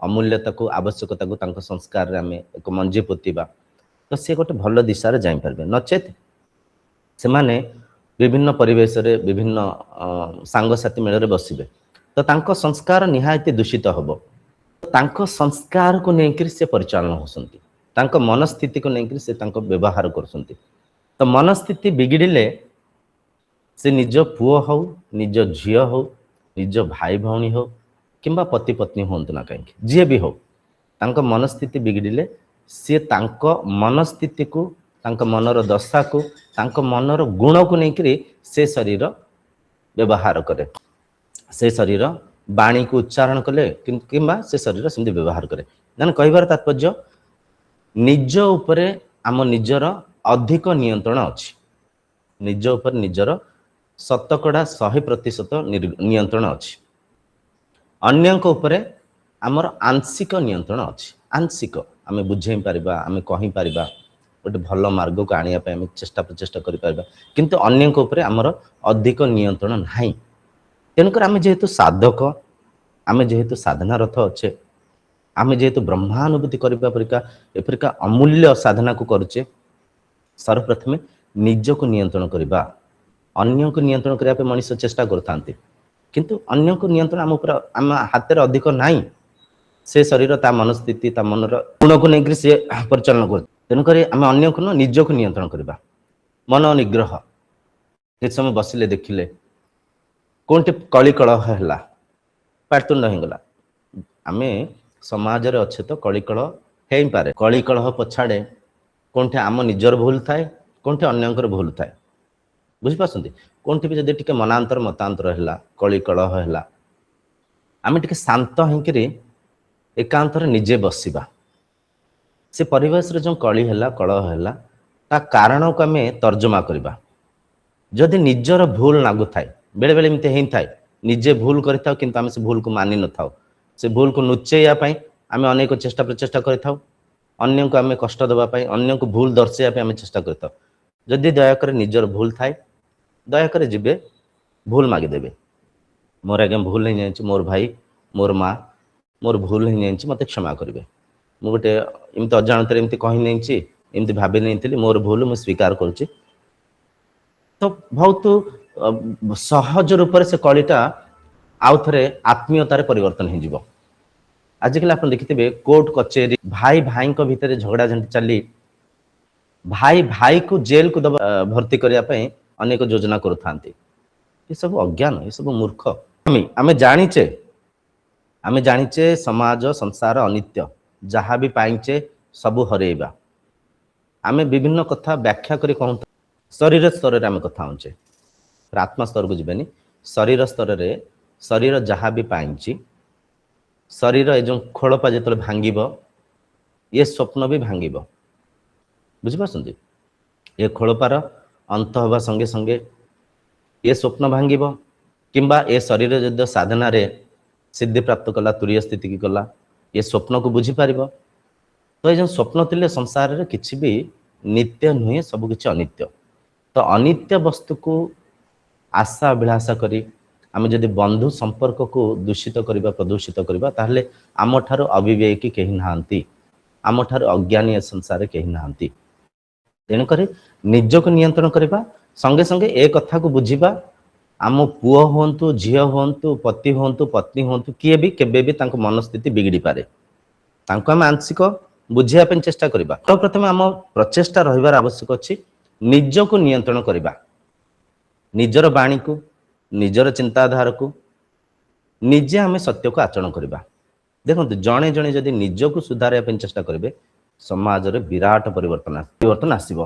ଅମୂଲ୍ୟତାକୁ, ଆବଶ୍ୟକତାକୁ ତାଙ୍କ ସଂସ୍କାରରେ ଆମେ ଏକ ମଞ୍ଜି ପୋତିବା, ତ ସେ ଗୋଟେ ଭଲ ଦିଶାରେ ଯାଇପାରିବେ। ନଚେତ୍ ସେମାନେ ବିଭିନ୍ନ ପରିବେଶରେ, ବିଭିନ୍ନ ସାଙ୍ଗସାଥି ମେଳରେ ବସିବେ, ତ ତାଙ୍କ ସଂସ୍କାର ନିହାତି ଦୂଷିତ ହେବ। ତାଙ୍କ ସଂସ୍କାରକୁ ନେଇକରି ସେ ପରିଚାଳନା ହେଉଛନ୍ତି, ତାଙ୍କ ମନସ୍ଥିତିକୁ ନେଇକରି ସେ ତାଙ୍କ ବ୍ୟବହାର କରୁଛନ୍ତି। ତ ମନସ୍ଥିତି ବିଗିଡ଼ିଲେ ସେ ନିଜ ପୁଅ ହଉ, ନିଜ ଝିଅ ହଉ, ନିଜ ଭାଇ ଭଉଣୀ ହଉ, କିମ୍ବା ପତି ପତ୍ନୀ ହୁଅନ୍ତୁ ନା କାହିଁକି, ଯିଏ ବି ହଉ, ତାଙ୍କ ମନସ୍ଥିତି ବିଗିଡ଼ିଲେ ସିଏ ତାଙ୍କ ମନସ୍ଥିତିକୁ, ତାଙ୍କ ମନର ଦଶାକୁ, ତାଙ୍କ ମନର ଗୁଣକୁ ନେଇକରି ସେ ଶରୀର ବ୍ୟବହାର କରେ, ସେ ଶରୀର ବାଣୀକୁ ଉଚ୍ଚାରଣ କଲେ କିମ୍ବା ସେ ଶରୀର ସେମିତି ବ୍ୟବହାର କରେ। ମାନେ କହିବାର ତାତ୍ପର୍ଯ୍ୟ, ନିଜ ଉପରେ ଆମ ନିଜର ଅଧିକ ନିୟନ୍ତ୍ରଣ ଅଛି, ନିଜ ଉପରେ ନିଜର 100% ନିୟନ୍ତ୍ରଣ ଅଛି। ଅନ୍ୟଙ୍କ ଉପରେ ଆମର ଆଂଶିକ ନିୟନ୍ତ୍ରଣ ଅଛି। ଆଂଶିକ ଆମେ ବୁଝେଇ ପାରିବା, ଆମେ କହିପାରିବା, ଗୋଟେ ଭଲ ମାର୍ଗକୁ ଆଣିବା ପାଇଁ ଆମେ ପ୍ରଚେଷ୍ଟା କରିପାରିବା, କିନ୍ତୁ ଅନ୍ୟଙ୍କ ଉପରେ ଆମର ଅଧିକ ନିୟନ୍ତ୍ରଣ ନାହିଁ। ତେଣୁକରି ଆମେ ଯେହେତୁ ସାଧକ, ଆମେ ଯେହେତୁ ସାଧନାରତ ଅଛେ, ଆମେ ଯେହେତୁ ବ୍ରହ୍ମାନୁଭୂତି କରିବା ଏପରିକା ଅମୂଲ୍ୟ ସାଧନାକୁ କରୁଛେ, ସର୍ବପ୍ରଥମେ ନିଜକୁ ନିୟନ୍ତ୍ରଣ କରିବା। ଅନ୍ୟକୁ ନିୟନ୍ତ୍ରଣ କରିବା ପାଇଁ ମଣିଷ ଚେଷ୍ଟା କରୁଥାନ୍ତି, କିନ୍ତୁ ଅନ୍ୟକୁ ନିୟନ୍ତ୍ରଣ ଆମ ହାତରେ ଅଧିକ ନାହିଁ। ସେ ଶରୀର ତା ମନସ୍ଥିତି, ତା ମନର ଗୁଣକୁ ନେଇକରି ସେ ପରିଚାଳନା କରୁଛି। ତେଣୁକରି ଆମେ ଅନ୍ୟକୁ ନୁହଁ, ନିଜକୁ ନିୟନ୍ତ୍ରଣ କରିବା। ମନ ନିଗ୍ରହ। କିଛି ସମୟ ବସିଲେ ଦେଖିଲେ କୋଉଠି କଳି କଳହ ହେଲା, ପାଟିତୁଣ୍ଡ ହେଇଗଲା, ଆମେ ସମାଜରେ ଅଛେ ତ କଳି କଳହ ହେଇପାରେ। କଳି କଳହ ପଛାଡ଼େ କୋଉଠି ଆମ ନିଜର ଭୁଲ ଥାଏ, କୋଉଠି ଅନ୍ୟଙ୍କର ଭୁଲ ଥାଏ, ବୁଝିପାରୁଛନ୍ତି? କୋଉଠି ବି ଯଦି ଟିକେ ମତାନ୍ତର ହେଲା, କଳି କଳହ ହେଲା, ଆମେ ଟିକେ ଶାନ୍ତ ହେଇକିରି ଏକାନ୍ତରେ ନିଜେ ବସିବା। ସେ ପରିବେଶରେ ଯେଉଁ କଳି ହେଲା, କଳହ ହେଲା, ତା କାରଣକୁ ଆମେ ତର୍ଜମା କରିବା। ଯଦି ନିଜର ଭୁଲ ଲାଗୁଥାଏ, ବେଳେବେଳେ ଏମିତି ହେଇଥାଏ, ନିଜେ ଭୁଲ କରିଥାଉ କିନ୍ତୁ ଆମେ ସେ ଭୁଲକୁ ମାନି ନଥାଉ, ସେ ଭୁଲକୁ ଲୁଚେଇବା ପାଇଁ ଆମେ ଅନେକ ପ୍ରଚେଷ୍ଟା କରିଥାଉ, ଅନ୍ୟକୁ ଆମେ କଷ୍ଟ ଦେବା ପାଇଁ, ଅନ୍ୟକୁ ଭୁଲ ଦର୍ଶାଇବା ପାଇଁ ଆମେ ଚେଷ୍ଟା କରିଥାଉ। ଯଦି ଦୟାକରି ନିଜର ଭୁଲ ଥାଏ, ଦୟାକରି ଯିବେ, ଭୁଲ ମାଗିଦେବେ, ମୋର ଆଜ୍ଞା ଭୁଲ ହେଇଯାଇଛି, ମୋର ଭାଇ, ମୋର ମା, ମୋର ଭୁଲ ହେଇଯାଇଛି, ମୋତେ କ୍ଷମା କରିବେ। ମୁଁ ଗୋଟେ ଏମିତି ଅଜାଣତରେ ଏମିତି କହି ନେଇଛି, ଏମିତି ଭାବି ନେଇଥିଲି, ମୋର ଭୁଲ, ମୁଁ ସ୍ୱୀକାର କରୁଛି। ତ ବହୁତ ସହଜ ରୂପରେ ସେ କଳିଟା ଆଉ ଥରେ ଆତ୍ମୀୟତାରେ ପରିବର୍ତ୍ତନ ହେଇଯିବ। ଆଜିକାଲି ଆପଣ ଦେଖିଥିବେ କୋର୍ଟ କଚେରୀ, ଭାଇ ଭାଇଙ୍କ ଭିତରେ ଝଗଡ଼ା ଝାଣ୍ଟି ଚାଲି ଭାଇ ଭାଇକୁ ଜେଲକୁ ଦେବା, ଭର୍ତ୍ତି କରିବା ପାଇଁ ଅନେକ ଯୋଜନା କରୁଥାନ୍ତି। ଏସବୁ ଅଜ୍ଞାନ, ଏସବୁ ମୂର୍ଖ। ଆମେ ଜାଣିଛେ ସମାଜ ସଂସାର ଅନିତ୍ୟ, ଯାହା ବି ପାଇଛେ ସବୁ ହରେଇବା। ଆମେ ବିଭିନ୍ନ କଥା ବ୍ୟାଖ୍ୟା କରି କହୁ, ଶରୀର ସ୍ତରରେ ଆମେ କଥା ହଉଛେ, ଆତ୍ମା ସ୍ତରକୁ ଯିବେନି। ଶରୀର ସ୍ତରରେ ଶରୀର ଯାହା ବି ପାଇଛି, ଶରୀର ଏ ଯେଉଁ ଖୋଳପା ଯେତେବେଳେ ଭାଙ୍ଗିବ, ଏ ସ୍ୱପ୍ନ ବି ଭାଙ୍ଗିବ। ବୁଝିପାରୁଛନ୍ତି? ଏ ଖୋଳପାର ଅନ୍ତ ହେବା ସଙ୍ଗେ ସଙ୍ଗେ ଏ ସ୍ୱପ୍ନ ଭାଙ୍ଗିବ, କିମ୍ବା ଏ ଶରୀର ଯଦି ସାଧନାରେ ସିଦ୍ଧି ପ୍ରାପ୍ତ କଲା, ତୁରୀୟ ସ୍ଥିତିକି ଗଲା, ଏ ସ୍ୱପ୍ନକୁ ବୁଝିପାରିବ। ତ ଏ ଯେଉଁ ସ୍ୱପ୍ନ ଥିଲେ ସଂସାରରେ କିଛି ବି ନିତ୍ୟ ନୁହେଁ, ସବୁ କିଛି ଅନିତ୍ୟ। ତ ଅନିତ୍ୟ ବସ୍ତୁକୁ ଆଶା ଅଭିଳାଷା କରି ଆମେ ଯଦି ବନ୍ଧୁ ସମ୍ପର୍କକୁ ଦୂଷିତ କରିବା, ପ୍ରଦୂଷିତ କରିବା, ତାହେଲେ ଆମଠାରୁ ଅବିବେକୀ କେହି ନାହାନ୍ତି, ଆମଠାରୁ ଅଜ୍ଞାନୀ ଏ ସଂସାରରେ କେହି ନାହାନ୍ତି। ତେଣୁକରି ନିଜକୁ ନିୟନ୍ତ୍ରଣ କରିବା, ସଙ୍ଗେ ସଙ୍ଗେ ଏ କଥାକୁ ବୁଝିବା, ଆମ ପୁଅ ହୁଅନ୍ତୁ, ଝିଅ ହୁଅନ୍ତୁ, ପତି ହୁଅନ୍ତୁ, ପତ୍ନୀ ହୁଅନ୍ତୁ, କିଏ ବି କେବେ ବି ତାଙ୍କ ମନସ୍ଥିତି ବିଗିଡ଼ି ପାରେ। ତାଙ୍କୁ ଆମେ ଆଂଶିକ ବୁଝିବା ପାଇଁ ଚେଷ୍ଟା କରିବା। ତ ପ୍ରଥମେ ଆମ ପ୍ରଚେଷ୍ଟା ରହିବାର ଆବଶ୍ୟକ ଅଛି, ନିଜକୁ ନିୟନ୍ତ୍ରଣ କରିବା, ନିଜର ବାଣୀକୁ, ନିଜର ଚିନ୍ତାଧାରାକୁ ନିଜେ ଆମେ ସତ୍ୟକୁ ଆଚରଣ କରିବା। ଦେଖନ୍ତୁ, ଜଣେ ଜଣେ ଯଦି ନିଜକୁ ସୁଧାରିବା ପାଇଁ ଚେଷ୍ଟା କରିବେ, ସମାଜରେ ବିରାଟ ପରିବର୍ତ୍ତନ ଆସିବ।